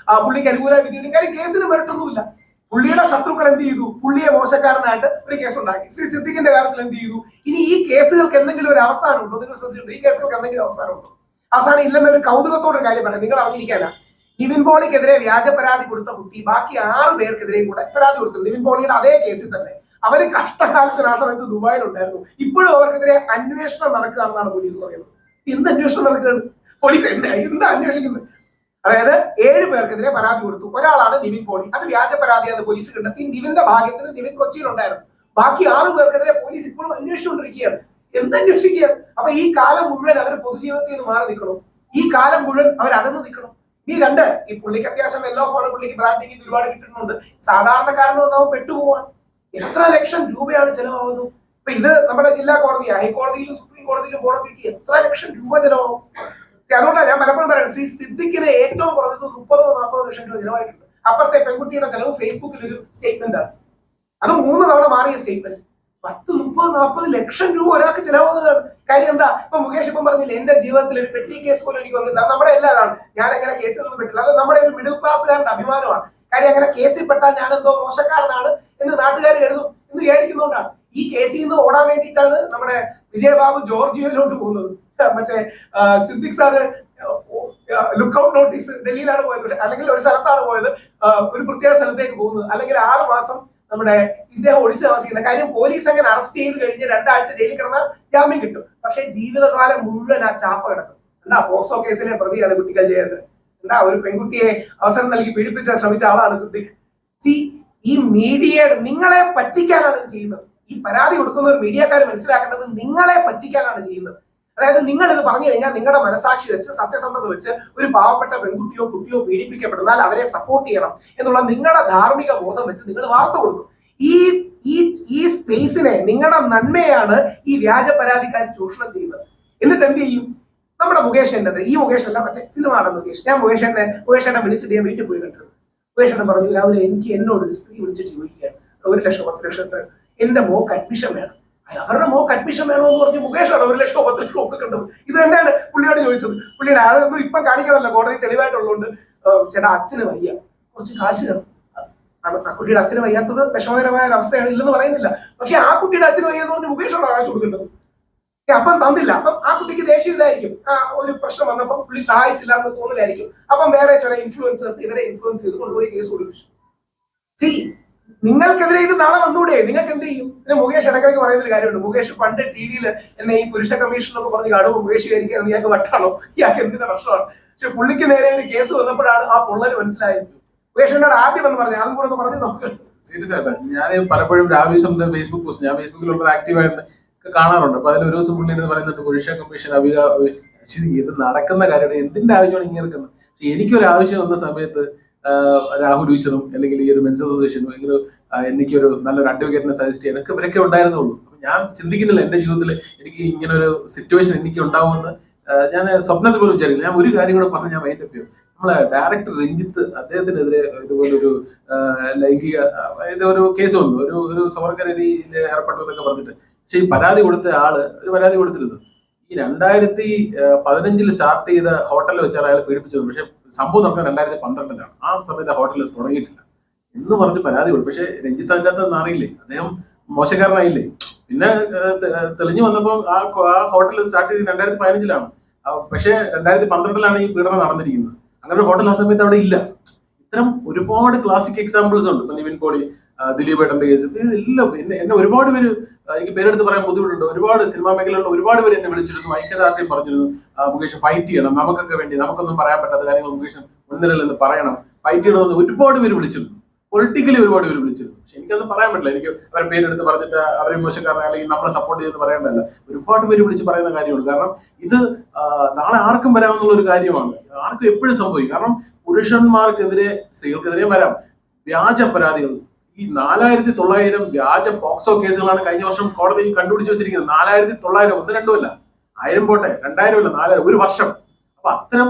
പുള്ളിക്ക് അനുകൂല വിധി വരും. കാര്യം കേസിന് മെറിട്ടൊന്നുമില്ല. പുള്ളിയുടെ ശത്രുക്കൾ എന്ത് ചെയ്തു? പുള്ളിയെ മോശക്കാരനായിട്ട് ഒരു കേസ് ഉണ്ടാക്കി. ശ്രീ സിദ്ദിഖിന്റെ കാര്യത്തിൽ എന്ത് ചെയ്തു? ഇനി ഈ കേസുകൾക്ക് എന്തെങ്കിലും ഒരു അവസാനം ഉണ്ടോ? നിങ്ങൾ ശ്രദ്ധിച്ചിട്ടുണ്ട്? ഈ കേസുകൾക്ക് എന്തെങ്കിലും അവസാനം ഉണ്ടോ? അവസാനം ഇല്ലെന്ന ഒരു കൗതുകത്തോടൊരു കാര്യം പറയാം. നിങ്ങൾ അറിഞ്ഞിരിക്കാനാ, നിവിൻ പോളിക്കെതിരെ വ്യാജ പരാതി കൊടുത്ത കുട്ടി ബാക്കി 6 പേർക്കെതിരെയും കൂടെ പരാതി കൊടുത്തു. നിവിൻ പോളിയുടെ അതേ കേസിൽ തന്നെ. അവര് കഷ്ടകാലത്തിന് ആ സമയത്ത് ദുബായിലുണ്ടായിരുന്നു. ഇപ്പോഴും അവർക്കെതിരെ അന്വേഷണം നടക്കുകയാണെന്നാണ് പോലീസ് പറയുന്നത്. എന്ത് അന്വേഷണം നടക്കുകയാണ്? പോലീസ് എന്താ അന്വേഷിക്കുന്നത്? അതായത് 7 പേർക്കെതിരെ പരാതി കൊടുത്തു. ഒരാളാണ് നിവിൻ പോളി. അത് വ്യാജ പരാതിയാണ് പോലീസ് കണ്ടെത്തി. നിവിന്റെ ഭാഗ്യത്തിന് നിവിൻ കൊച്ചിയിലുണ്ടായിരുന്നു. ബാക്കി 6 പേർക്കെതിരെ പോലീസ് ഇപ്പോഴും അന്വേഷിച്ചുകൊണ്ടിരിക്കുകയാണ്. എന്തന്വേഷിക്കുകയാണ്? അപ്പൊ ഈ കാലം മുഴുവൻ അവർ പൊതുജീവിതത്തിൽ നിന്ന് മാറി നിൽക്കണം. ഈ കാലം മുഴുവൻ അവർ അകന്ന് നിൽക്കണം. ഈ 2 ഈ പുള്ളിക്ക് അത്യാവശ്യം വെൽ ഓഫ് ആണ്. പുള്ളിക്ക് ബ്രാൻഡിങ് ഒരുപാട് കിട്ടുന്നുണ്ട്. സാധാരണക്കാരനൊന്നും അവൻ പെട്ടുപോവാൻ എത്ര ലക്ഷം രൂപയാണ് ചെലവാകുന്നത്? ഇപ്പൊ ഇത് നമ്മുടെ ജില്ലാ കോടതി, ഹൈക്കോടതിയിലും സുപ്രീം കോടതിയിലും പോകണമെങ്കിൽ എത്ര ലക്ഷം രൂപ ചെലവാകും? അതുകൊണ്ടാണ് ഞാൻ പലപ്പോഴും പറയുന്നത്, ശ്രീ സിദ്ദിഖിന് ഏറ്റവും കുറഞ്ഞത് 30-40 ലക്ഷം രൂപ ചെലവായിട്ടുണ്ട്. അപ്പുറത്തെ പെൺകുട്ടിയുടെ ചെലവ് ഫേസ്ബുക്കിൽ ഒരു സ്റ്റേറ്റ്മെന്റ് ആണ്. അത് 3 തവണ മാറിയ സ്റ്റേറ്റ്മെന്റ്. 10-30-40 ലക്ഷം രൂപ ഒരാൾക്ക് ചെലവാകുന്നതാണ്. കാര്യം എന്താ? ഇപ്പൊ മുകേഷ് ഇപ്പം പറഞ്ഞില്ല, എന്റെ ജീവിതത്തിൽ ഒരു പെറ്റി കേസ് പോലും എനിക്ക് വന്നില്ല. നമ്മുടെ എല്ലാതാണ്. ഞാൻ അങ്ങനെ കേസിൽ ഒന്നും പെട്ടില്ല. അത് നമ്മുടെ ഒരു മിഡിൽ ക്ലാസ്സുകാരുടെ അഭിമാനമാണ്. കാര്യം അങ്ങനെ കേസിൽ പെട്ടാൽ ഞാൻ എന്തോ മോശക്കാരനാണ് എന്ന് നാട്ടുകാർ കരുതും എന്ന് വിചാരിക്കുന്നതുകൊണ്ടാണ്. ഈ കേസിൽ നിന്ന് ഓടാൻ വേണ്ടിയിട്ടാണ് നമ്മുടെ വിജയബാബു ജോർജിയയിലോട്ട് പോകുന്നത്. മറ്റേ സിദ്ദിഖ് സാറ് ലുക്കൌട്ട് നോട്ടീസ് ഡൽഹിയിലാണ് പോയത്, അല്ലെങ്കിൽ ഒരു സ്ഥലത്താണ് പോയത്, ഒരു പ്രത്യേക സ്ഥലത്തേക്ക് പോകുന്നത്, അല്ലെങ്കിൽ 6 മാസം നമ്മുടെ ഇദ്ദേഹം ഒളിച്ചു താമസിക്കുന്ന കാര്യം പോലീസ് അങ്ങനെ അറസ്റ്റ് ചെയ്ത് കഴിഞ്ഞ് 2 ആഴ്ച ജയിലിൽ കിടന്നാൽ ജാമ്യം കിട്ടും. പക്ഷേ ജീവിതകാലം മുഴുവൻ ആ ചാപ്പ കിടക്കും. എന്താ പോക്സോ കേസിലെ പ്രതിയാണ് കുട്ടികൾ ചെയ്തത്. എന്താ ഒരു പെൺകുട്ടിയെ അവസരം നൽകി പീഡിപ്പിച്ചാൽ ശ്രമിച്ച ആളാണ് സിദ്ദിഖ്. ഈ മീഡിയ നിങ്ങളെ പറ്റിക്കാനാണ് ഇത് ചെയ്യുന്നത്. ഈ പരാതി കൊടുക്കുന്ന ഒരു മീഡിയക്കാർ മനസ്സിലാക്കേണ്ടത് നിങ്ങളെ പറ്റിക്കാനാണ് ചെയ്യുന്നത്. അതായത് നിങ്ങൾ ഇത് പറഞ്ഞു കഴിഞ്ഞാൽ നിങ്ങളുടെ മനസാക്ഷി വെച്ച് സത്യസന്ധത വെച്ച് ഒരു പാവപ്പെട്ട പെൺകുട്ടിയോ കുട്ടിയോ പീഡിപ്പിക്കപ്പെടുന്നാൽ അവരെ സപ്പോർട്ട് ചെയ്യണം എന്നുള്ള നിങ്ങളുടെ ധാർമ്മിക ബോധം വെച്ച് നിങ്ങൾ വാർത്ത കൊടുക്കും. ഈ സ്പേസിനെ, നിങ്ങളുടെ നന്മയാണ് ഈ വ്യാജ പരാതിക്കാർ ചൂഷണം ചെയ്യുന്നത്. എന്നിട്ട് എന്ത് ചെയ്യും? നമ്മുടെ മുകേഷന്റെ, ഈ മുകേഷ് അല്ല, മറ്റേ സിനിമയുടെ മുകേഷ്. ഞാൻ മുകേഷനെ വിളിച്ചിട്ട് ഞാൻ വീട്ടിൽ പോയി കണ്ടത്. മുകേഷനെ പറഞ്ഞു, രാവിലെ എന്നോട് ഒരു സ്ത്രീ വിളിച്ചിട്ട് ചോദിക്കുകയാണ് 1 ലക്ഷം 10 ലക്ഷം എന്റെ മോക്ക് അഡ്മിഷൻ വേണം. അവരുടെ മോക്ക് അഡ്മിഷൻ വേണോ എന്ന് പറഞ്ഞ് മുകേഷാണ് 1 ലക്ഷം 10 ലക്ഷം കൊടുക്കേണ്ടത്. ഇത് തന്നെയാണ് പുള്ളിയോട് ചോദിച്ചത്. പുള്ളിയുടെ അതൊന്നും ഇപ്പം കാണിക്കാമല്ല, കോടതി തെളിവായിട്ടുള്ളതുകൊണ്ട് ചേട്ടാ അച്ഛന് വയ്യ, കുറച്ച് കാശ് വേണം. ആ കുട്ടിയുടെ അച്ഛന് വയ്യാത്തത് വിഷമകരമായ ഒരു അവസ്ഥയാണ്, ഇല്ലെന്ന് പറയുന്നില്ല. പക്ഷെ ആ കുട്ടിയുടെ അച്ഛന് വയ്യെന്ന് പറഞ്ഞ് മുകേഷാണ് കാശ് കൊടുക്കേണ്ടത്. അപ്പം തന്നില്ല. അപ്പം ആ കുട്ടിക്ക് ദേഷ്യം ഇതായിരിക്കും, ഒരു പ്രശ്നം വന്നപ്പം പുള്ളി സഹായിച്ചില്ല എന്ന് തോന്നലായിരിക്കും. അപ്പം വേറെ ചില ഇൻഫ്ലുവൻസേഴ്സ് ഇവരെ ഇൻഫ്ലുവൻസ് ചെയ്ത് കൊണ്ടുപോയി കേസ് കൊടുപ്പിച്ചു. നിങ്ങൾക്കെതിരെ ഇത് നാളെ വന്നൂടെ? നിങ്ങൾക്ക് എന്ത് ചെയ്യും? പിന്നെ മുകേഷ് ഇടയ്ക്കിടയ്ക്ക് പറയുന്ന ഒരു കാര്യമുണ്ട്. മുകേഷ് പണ്ട് ടിവിയിൽ എന്നെ ഈ പുരുഷ കമ്മീഷനൊക്കെ പറഞ്ഞ് കാണുമ്പോൾ മുകേഷ് വിചാരിക്കാൻ ഇയാൾക്ക് വട്ടാണോ, ഇയാൾക്ക് എന്തിന്റെ പ്രശ്നമാണ്. പക്ഷെ പുള്ളിക്ക് നേരെ ഒരു കേസ് വന്നപ്പോഴാണ് ആ പൊള്ളല് മനസ്സിലായത്. മുകേഷ് എന്നോട് ആദ്യം എന്ന് പറഞ്ഞു, അതും കൂടെ ഒന്ന് പറഞ്ഞു നോക്കാം. സീരിയസ് ആയിട്ട് ഞാൻ പലപ്പോഴും രാവിലെ ഫേസ്ബുക്ക് പോസ്റ്റ്, ഞാൻ ഫേസ്ബുക്കിലുള്ള ആക്റ്റീവായിട്ട് കാണാറുണ്ട്. അപ്പൊ അതിൽ ഒരു ദിവസം പുള്ളി എന്ന് പറയുന്നുണ്ട് പുരുഷ കമ്മീഷൻ ഇത് നടക്കുന്ന കാര്യമാണ്, എന്തിന്റെ ആവശ്യമാണ് ഇങ്ങനെ നിൽക്കുന്നത്. പക്ഷെ എനിക്കൊരു ആവശ്യം വന്ന സമയത്ത് രാഹുൽ ഈശ്വറും അല്ലെങ്കിൽ ഈ ഒരു മെൻസ് അസോസിയേഷനും അല്ലെങ്കിൽ എനിക്കൊരു നല്ലൊരു അഡ്വക്കേറ്റിനെ സജസ്റ്റ് ചെയ്യാൻ ഒക്കെ ഇവരൊക്കെ ഉണ്ടായിരുന്നുള്ളൂ. അപ്പൊ ഞാൻ ചിന്തിക്കുന്നില്ല എന്റെ ജീവിതത്തിൽ എനിക്ക് ഇങ്ങനെ ഒരു സിറ്റുവേഷൻ എനിക്ക് ഉണ്ടാവുമെന്ന് ഞാൻ സ്വപ്നത്തിൽ പോലും വിചാരിക്കില്ല. ഞാൻ ഒരു കാര്യം കൂടെ പറഞ്ഞ് ഞാൻ മൈൻഡ് അപ്പ് ചെയ്യും. നമ്മളെ ഡയറക്ടർ രഞ്ജിത്ത്, അദ്ദേഹത്തിനെതിരെ ഇതുപോലൊരു ലൈംഗിക ഒരു കേസ് വന്നു, ഒരു സമർക്കരീതിയിൽ ഏർപ്പെട്ടു എന്നൊക്കെ പറഞ്ഞിട്ട്. പക്ഷെ ഈ പരാതി കൊടുത്ത ആള് ഒരു പരാതി കൊടുത്തിരുന്നു ഈ 2015 സ്റ്റാർട്ട് ചെയ്ത ഹോട്ടലിൽ വെച്ചാണ് അയാൾ പീഡിപ്പിച്ചത്. പക്ഷെ സംഭവം നടക്കുന്നത് 2012 ആ സമയത്ത് ഹോട്ടലിൽ തുടങ്ങിയിട്ടില്ല എന്ന് പറഞ്ഞ് പരാതി കൊടുത്തു. പക്ഷെ രഞ്ജിത്ത് അതിൻ്റെ അകത്ത് അറിയില്ലേ, അദ്ദേഹം മോശക്കാരനായില്ലേ. പിന്നെ തെളിഞ്ഞു വന്നപ്പോൾ ആ ഹോട്ടൽ സ്റ്റാർട്ട് ചെയ്ത് 2015 പക്ഷെ 2012 ഈ പീഡനം നടന്നിരിക്കുന്നത്. അങ്ങനെ ഒരു ഹോട്ടൽ ആ സമയത്ത് അവിടെ ഇല്ല. ഇത്തരം ഒരുപാട് ക്ലാസിക് എക്സാമ്പിൾസ് ഉണ്ട്. ഇപ്പൊ നിവിൻ പോളി, ദിലീപ് ഏട്ടന്റെ കേസ്, എല്ലാം എന്നെ ഒരുപാട് പേര്, എനിക്ക് പേരെടുത്ത് പറയാൻ ബുദ്ധിമുട്ടുണ്ട്, ഒരുപാട് സിനിമാ മേഖലയിലുള്ള ഒരുപാട് പേര് എന്നെ വിളിച്ചിരുന്നു, ഐക്യദാർഢ്യം പറഞ്ഞിരുന്നു, മുകേഷ് ഫൈറ്റ് ചെയ്യണം, നമുക്കൊക്കെ വേണ്ടി, നമുക്കൊന്നും പറയാൻ പറ്റാത്ത കാര്യങ്ങൾ മുകേഷ് മുൻനിരയിൽ നിന്ന് പറയണം, ഫൈറ്റ് ചെയ്യണമെന്ന് ഒരുപാട് പേര് വിളിച്ചിരുന്നു. പൊളിറ്റിക്കലി ഒരുപാട് പേര് വിളിച്ചിരുന്നു. പക്ഷെ എനിക്കത് പറയാൻ പറ്റില്ല. എനിക്ക് അവരെ പേരെടുത്ത് പറഞ്ഞിട്ട് അവരെ മോശക്കാരനെ അല്ലെങ്കിൽ നമ്മളെ സപ്പോർട്ട് ചെയ്യുന്നത് പറയേണ്ടതല്ല. ഒരുപാട് പേര് വിളിച്ച് പറയുന്ന കാര്യമാണ്. കാരണം ഇത് നാളെ ആർക്കും വരാമെന്നുള്ള ഒരു കാര്യമാണ്, ആർക്കും എപ്പോഴും സംഭവിക്കും. കാരണം പുരുഷന്മാർക്കെതിരെ സ്ത്രീകൾക്കെതിരെ വരാം വ്യാജ പരാതികൾ. ഈ 4900 വ്യാജ പോക്സോ കേസുകളാണ് കഴിഞ്ഞ വർഷം കോടതി കണ്ടുപിടിച്ച് വെച്ചിരിക്കുന്നത്. 4900, 1 2 അല്ല, 1000 പോട്ടെ, 2000 അല്ല, 4000, ഒരു വർഷം. അപ്പൊ അത്തരം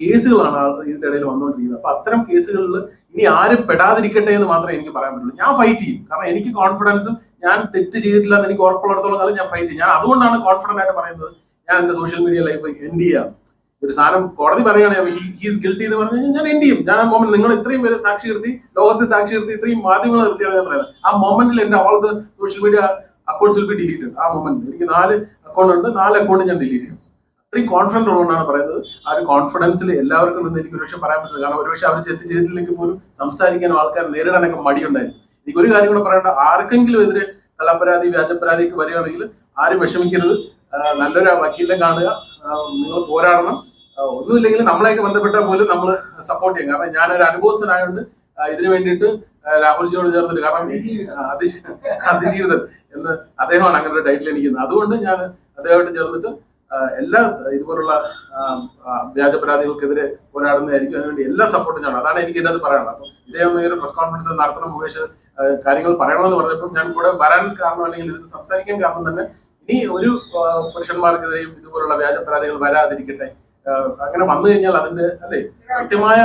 കേസുകളാണ് ഇതിന്റെ ഇടയിൽ വന്നുകൊണ്ടിരിക്കുന്നത്. അപ്പൊ അത്തരം കേസുകളിൽ ഇനി ആരും പെടാതിരിക്കട്ടെ എന്ന് മാത്രമേ എനിക്ക് പറയാൻ പറ്റുള്ളൂ. ഞാൻ ഫൈറ്റ് ചെയ്യും. കാരണം എനിക്ക് കോൺഫിഡൻസും, ഞാൻ തെറ്റ് ചെയ്തിട്ടില്ല എന്ന് എനിക്ക് ഉറപ്പുള്ളിടത്തോളം കാലം ഞാൻ ഫൈറ്റ് ചെയ്യും. ഞാൻ അതുകൊണ്ടാണ് കോൺഫിഡന്റ് ആയിട്ട് പറയുന്നത് ഞാൻ എന്റെ സോഷ്യൽ മീഡിയ ലൈഫ് എൻഡ് ചെയ്യാം. ഒരു സാധനം കോടതി പറയുകയാണെങ്കിൽ ഹീസ് ഗിൽറ്റി എന്ന് പറഞ്ഞു കഴിഞ്ഞാൽ ഞാൻ എൻഡ് ചെയ്യും. ഞാൻ ആ മൊമെന്റ്, നിങ്ങൾ ഇത്രയും പേര് സാക്ഷി നിർത്തി, ലോകത്തെ സാക്ഷി നിർത്തി, ഇത്രയും മാധ്യമങ്ങൾ നിർത്തിയാണ് ഞാൻ പറയുന്നത്. ആ മൊമെന്റിൽ എന്റെ all the social media accounts will be deleted. ആ മൊമെന്റിൽ എനിക്ക് 4 അക്കൗണ്ട് ഉണ്ട്, 4 അക്കൗണ്ട് ഞാൻ ഡിലീറ്റ് ചെയ്യും. അത്രയും കോൺഫിഡന്റ് ഉള്ളതുകൊണ്ടാണ് പറയുന്നത്. ആ ഒരു കോൺഫിഡൻസിൽ എല്ലാവർക്കും നിന്ന് എനിക്ക് ഒരുപക്ഷെ പറയാൻ പറ്റുന്നത്. കാരണം ഒരുപക്ഷെ അവർ തെറ്റ് ചെയ്തിട്ടില്ലെങ്കിൽ പോലും സംസാരിക്കാനും ആൾക്കാർ നേരിടാനൊക്കെ മടിയുണ്ടായിരുന്നു. എനിക്ക് ഒരു കാര്യം കൂടെ പറയേണ്ട, ആർക്കെങ്കിലും എതിരെ കള്ളപ്പരാതി, വ്യാജപരാതിയൊക്കെ വരികയാണെങ്കിൽ ആരും വിഷമിക്കരുത്. നല്ലൊരു വക്കീലിനെ കാണുക, നിങ്ങൾ പോരാടണം. ഒന്നുമില്ലെങ്കിൽ നമ്മളെയൊക്കെ ബന്ധപ്പെട്ടാൽ പോലും നമ്മൾ സപ്പോർട്ട് ചെയ്യും. കാരണം ഞാനൊരു അനുഭവസ്ഥനായതുകൊണ്ട് ഇതിനു വേണ്ടിയിട്ട് രാഹുൽജിയോട് ചേർന്നിട്ട്, കാരണം അതിജീവിതൻ എന്ന് അദ്ദേഹമാണ് അങ്ങനെ ഒരു ടൈറ്റിൽ എനിക്കുന്നത്. അതുകൊണ്ട് ഞാൻ അദ്ദേഹമായിട്ട് ചേർന്നിട്ട് എല്ലാ ഇതുപോലുള്ള വ്യാജ പരാതികൾക്കെതിരെ പോരാടുന്നതായിരിക്കും. അതിനുവേണ്ടി എല്ലാ സപ്പോർട്ടും ഞാൻ, അതാണ് എനിക്ക് ഇതിനകത്ത് പറയാനുള്ളത്. അപ്പം ഇദ്ദേഹം ഒരു പ്രസ് കോൺഫറൻസ് നടത്തണം, മുകേഷ് കാര്യങ്ങൾ പറയണമെന്ന് പറഞ്ഞപ്പോൾ ഞാൻ കൂടെ വരാൻ കാരണം, അല്ലെങ്കിൽ ഇത് സംസാരിക്കാൻ കാരണം തന്നെ ഇനി ഒരു പുരുഷന്മാർക്കെതിരെയും ഇതുപോലുള്ള വ്യാജ പരാതികൾ വരാതിരിക്കട്ടെ. അങ്ങനെ വന്നു കഴിഞ്ഞാൽ അതിന്റെ കൃത്യമായ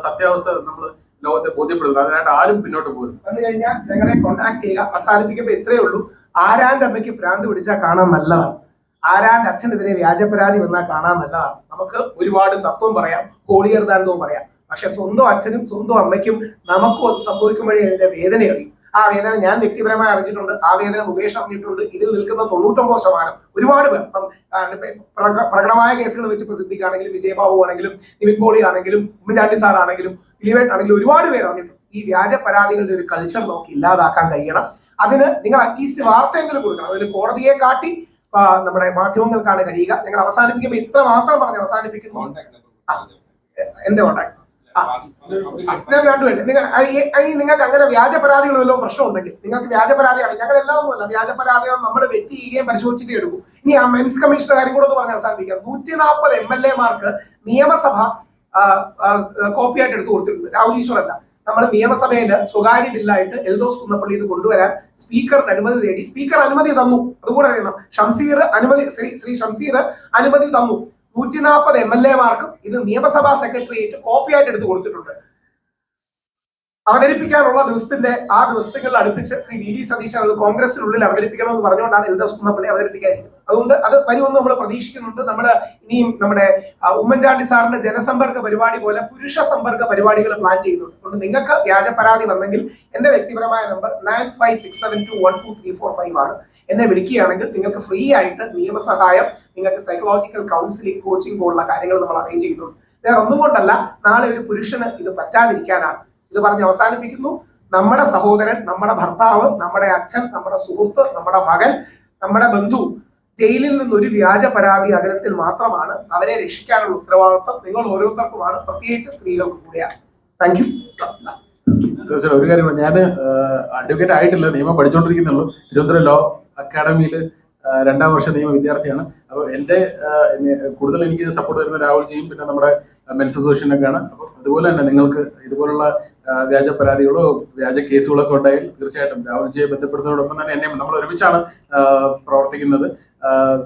സത്യാവസ്ഥ നമ്മൾ ലോകത്തെ ബോധ്യപ്പെടുന്നത്. അതിനായിട്ട് ആരും പിന്നോട്ട് പോകുന്നു. വന്നു കഴിഞ്ഞാൽ ഞങ്ങളെ കോൺടാക്ട് ചെയ്യുക. അവസാനിപ്പിക്കുമ്പോൾ ഇത്രയേ ഉള്ളൂ. ആരാന്റെ അമ്മയ്ക്ക് ഭ്രാന്ത് പിടിച്ചാൽ കാണാൻ നല്ലതാണ്, ആരാന്റെ അച്ഛനെതിരെ വ്യാജപരാതി വന്നാൽ കാണാൻ നല്ലതാണ്. നമുക്ക് ഒരുപാട് തത്വം പറയാം, ഹോളിയർ ദാൻ പറയാം. പക്ഷെ സ്വന്തം അച്ഛനും സ്വന്തം അമ്മയ്ക്കും നമുക്കും അത് സംഭവിക്കുമ്പോഴേ അതിന്റെ വേദന അറിയും. ആ വേദന ഞാൻ വ്യക്തിപരമായി അറിഞ്ഞിട്ടുണ്ട്, ആ വേദന മുകേഷ് അറിഞ്ഞിട്ടുണ്ട്. ഇതിൽ നിൽക്കുന്ന 99% ഒരുപാട് പേർ, ഇപ്പം പ്രകടമായ കേസുകൾ വെച്ച് പ്രസിദ്ധിക്കാണെങ്കിലും വിജയബാബു ആണെങ്കിലും നിവിൻ പോളി ആണെങ്കിലും ഉമ്മൻചാണ്ടി സാർ ആണെങ്കിലും ദിലീപേട്ടൻ ആണെങ്കിലും ഒരുപാട് പേർ അറിഞ്ഞിട്ടുണ്ട്. ഈ വ്യാജ പരാതികളുടെ ഒരു കൾച്ചർ നമുക്ക് ഇല്ലാതാക്കാൻ കഴിയണം. അതിന് നിങ്ങൾ അറ്റ്ലീസ്റ്റ് വാർത്തയെങ്കിലും കൊടുക്കണം. അതിന് കോടതിയെ കാട്ടി നമ്മുടെ മാധ്യമങ്ങൾക്കാണ് കഴിയുക. ഞങ്ങൾ അവസാനിപ്പിക്കുമ്പോൾ ഇത്ര മാത്രം പറഞ്ഞ് അവസാനിപ്പിക്കുന്നു. എന്റെ കോണ്ടാക്ട് ഞാൻ രണ്ടുപേരും നിങ്ങൾക്ക് അങ്ങനെ വ്യാജ പരാതികൾ വല്ലതും പ്രശ്നം ഉണ്ടെങ്കിൽ, നിങ്ങൾക്ക് വ്യാജ പരാതിയാണ്, ഞങ്ങൾ എല്ലാം ഒന്നുമല്ല, വ്യാജ പരാതികൾ നമ്മൾ വെറ്റ് ചെയ്യുകയും പരിശോധിച്ചിട്ടേ എടുക്കും. ഇനി ആ മെൻസ് കമ്മീഷന്റെ കാര്യം കൂടെ ഒന്ന് പറഞ്ഞ് അവസാനിപ്പിക്കാം. 140 MLA-മാർക്ക് നിയമസഭ കോപ്പിയായിട്ട് എടുത്തു കൊടുത്തിട്ടുണ്ട്. രാഹുൽ ഈശ്വറല്ല, നമ്മൾ നിയമസഭയിൽ സ്വകാര്യ ബില്ലായിട്ട് എൽദോസ് കുന്നപ്പള്ളി ഇത് കൊണ്ടുവരാൻ സ്പീക്കറിന് അനുമതി തേടി. സ്പീക്കർ അനുമതി തന്നു, അതുകൂടെ അറിയണം. ശ്രീ ഷംസീർ അനുമതി തന്നു. 140 MLA-മാർക്കും ഇത് നിയമസഭാ സെക്രട്ടേറിയറ്റ് കോപ്പിയായിട്ട് എടുത്തു കൊടുത്തിട്ടുണ്ട്. അവതരിപ്പിക്കാനുള്ള ദിവസങ്ങളിൽ അടുപ്പിച്ച് ശ്രീ VD സതീശൻ അത് കോൺഗ്രസിനുള്ളിൽ അവതരിപ്പിക്കണമെന്ന് പറഞ്ഞുകൊണ്ടാണ് എൽദോസ് കുന്നപ്പള്ളി അവതരിപ്പിക്കാതിരിക്കുന്നത്. അതുകൊണ്ട് അത് വരുമെന്ന് നമ്മൾ പ്രതീക്ഷിക്കുന്നുണ്ട്. നമ്മൾ ഇനിയും നമ്മുടെ ഉമ്മൻചാണ്ടി സാറിന്റെ ജനസമ്പർക്ക പരിപാടി പോലെ പുരുഷ സമ്പർക്ക പരിപാടികൾ പ്ലാൻ ചെയ്യുന്നുണ്ട്. അതുകൊണ്ട് നിങ്ങൾക്ക് വ്യാജ പരാതി വന്നെങ്കിൽ എന്റെ വ്യക്തിപരമായ നമ്പർ 9567212345 ആണ്. എന്നെ വിളിക്കുകയാണെങ്കിൽ നിങ്ങൾക്ക് ഫ്രീ ആയിട്ട് നിയമസഹായം, നിങ്ങൾക്ക് സൈക്കോളജിക്കൽ കൗൺസിലിംഗ്, കോച്ചിങ് പോലുള്ള കാര്യങ്ങൾ നമ്മൾ അറേഞ്ച് ചെയ്യുന്നുണ്ട്. വേറെ ഒന്നും കൊണ്ടല്ല, നാളെ ഒരു പുരുഷന് ഇത് പറ്റാതിരിക്കാനാണ്. ഇത് പറഞ്ഞ് അവസാനിപ്പിക്കുന്നു. നമ്മുടെ സഹോദരൻ, നമ്മുടെ ഭർത്താവ്, നമ്മുടെ അച്ഛൻ, നമ്മുടെ സുഹൃത്ത്, നമ്മുടെ മകൻ, നമ്മുടെ ബന്ധു ജയിലിൽ നിന്ന് ഒരു വ്യാജ പരാതി അകലത്തിൽ മാത്രമാണ്. അവരെ രക്ഷിക്കാനുള്ള ഉത്തരവാദിത്വം നിങ്ങൾ ഓരോരുത്തർക്കുമാണ്, പ്രത്യേകിച്ച് സ്ത്രീകൾക്ക് കൂടിയാണ്. Thank you. തീർച്ചയായും ഒരു കാര്യം, ഞാൻ അഡ്വക്കേറ്റ് ആയിട്ടില്ല, നിയമം പഠിച്ചുകൊണ്ടിരിക്കുന്നുള്ളൂ. തിരുവനന്തപുരം ലോ അക്കാഡമിയിൽ 2ാം വർഷ നിയമ വിദ്യാർത്ഥിയാണ്. അപ്പോൾ എൻ്റെ കൂടുതൽ എനിക്ക് സപ്പോർട്ട് വരുന്ന രാഹുൽജിയും പിന്നെ നമ്മുടെ മെൻസ് അസോസിയേഷനൊക്കെയാണ്. അപ്പോൾ അതുപോലെ തന്നെ നിങ്ങൾക്ക് ഇതുപോലുള്ള വ്യാജ പരാതികളോ വ്യാജ കേസുകളോ ഒക്കെ ഉണ്ടായാൽ തീർച്ചയായിട്ടും രാഹുൽജിയെ ബന്ധപ്പെടുന്നതോടൊപ്പം തന്നെ എന്നെയും, നമ്മൾ ഒരുമിച്ചാണ് പ്രവർത്തിക്കുന്നത്.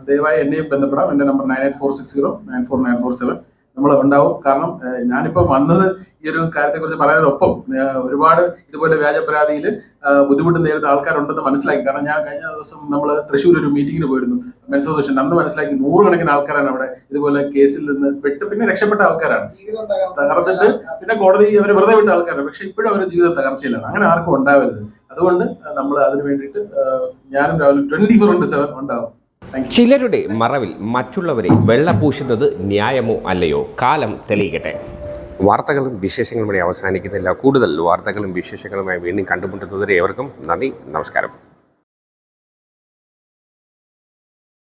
ദയവായി എന്നെയും ബന്ധപ്പെടാം. എൻ്റെ നമ്പർ 98460 നമ്മൾ ഉണ്ടാവും. കാരണം ഞാനിപ്പോൾ വന്നത് ഈ ഒരു കാര്യത്തെക്കുറിച്ച് പറയാനൊപ്പം ഒരുപാട് ഇതുപോലെ വ്യാജ പരാതിയിൽ ബുദ്ധിമുട്ട് നേരിടുന്ന ആൾക്കാരുണ്ടെന്ന് മനസ്സിലാക്കി. കാരണം ഞാൻ കഴിഞ്ഞ ദിവസം നമ്മൾ തൃശ്ശൂർ ഒരു മീറ്റിങ്ങിന് പോയിരുന്നു, മെൻസ് അസോസിയേഷൻ. അന്ന് മനസ്സിലാക്കി 100 കണക്കിന് ആൾക്കാരാണ് അവിടെ ഇതുപോലെ കേസിൽ നിന്ന് പിന്നെ രക്ഷപ്പെട്ട ആൾക്കാരാണ്. തകർന്നിട്ട് പിന്നെ കോടതി അവർ വെറുതെ വിട്ട ആൾക്കാരാണ്. പക്ഷെ ഇപ്പോഴും അവരുടെ ജീവിതം തകർച്ചയിലാണ്. അങ്ങനെ ആർക്കും ഉണ്ടാവരുത്. അതുകൊണ്ട് നമ്മൾ അതിന് വേണ്ടിയിട്ട് ഞാനും രാവിലെ 24/7 ഉണ്ടാവും. ചിലരുടെ മറവിൽ മറ്റുള്ളവരെ വെള്ളപൂശുന്നത് ന്യായമോ അല്ലയോ? കാലം തെളിയിക്കട്ടെ. വാർത്തകളും വിശേഷങ്ങളും ഇവിടെ അവസാനിക്കുന്നില്ല. കൂടുതൽ വാർത്തകളും വിശേഷങ്ങളുമായി വീണ്ടും കണ്ടുമുട്ടുന്നതുവരെ ഏവർക്കും നന്ദി, നമസ്കാരം.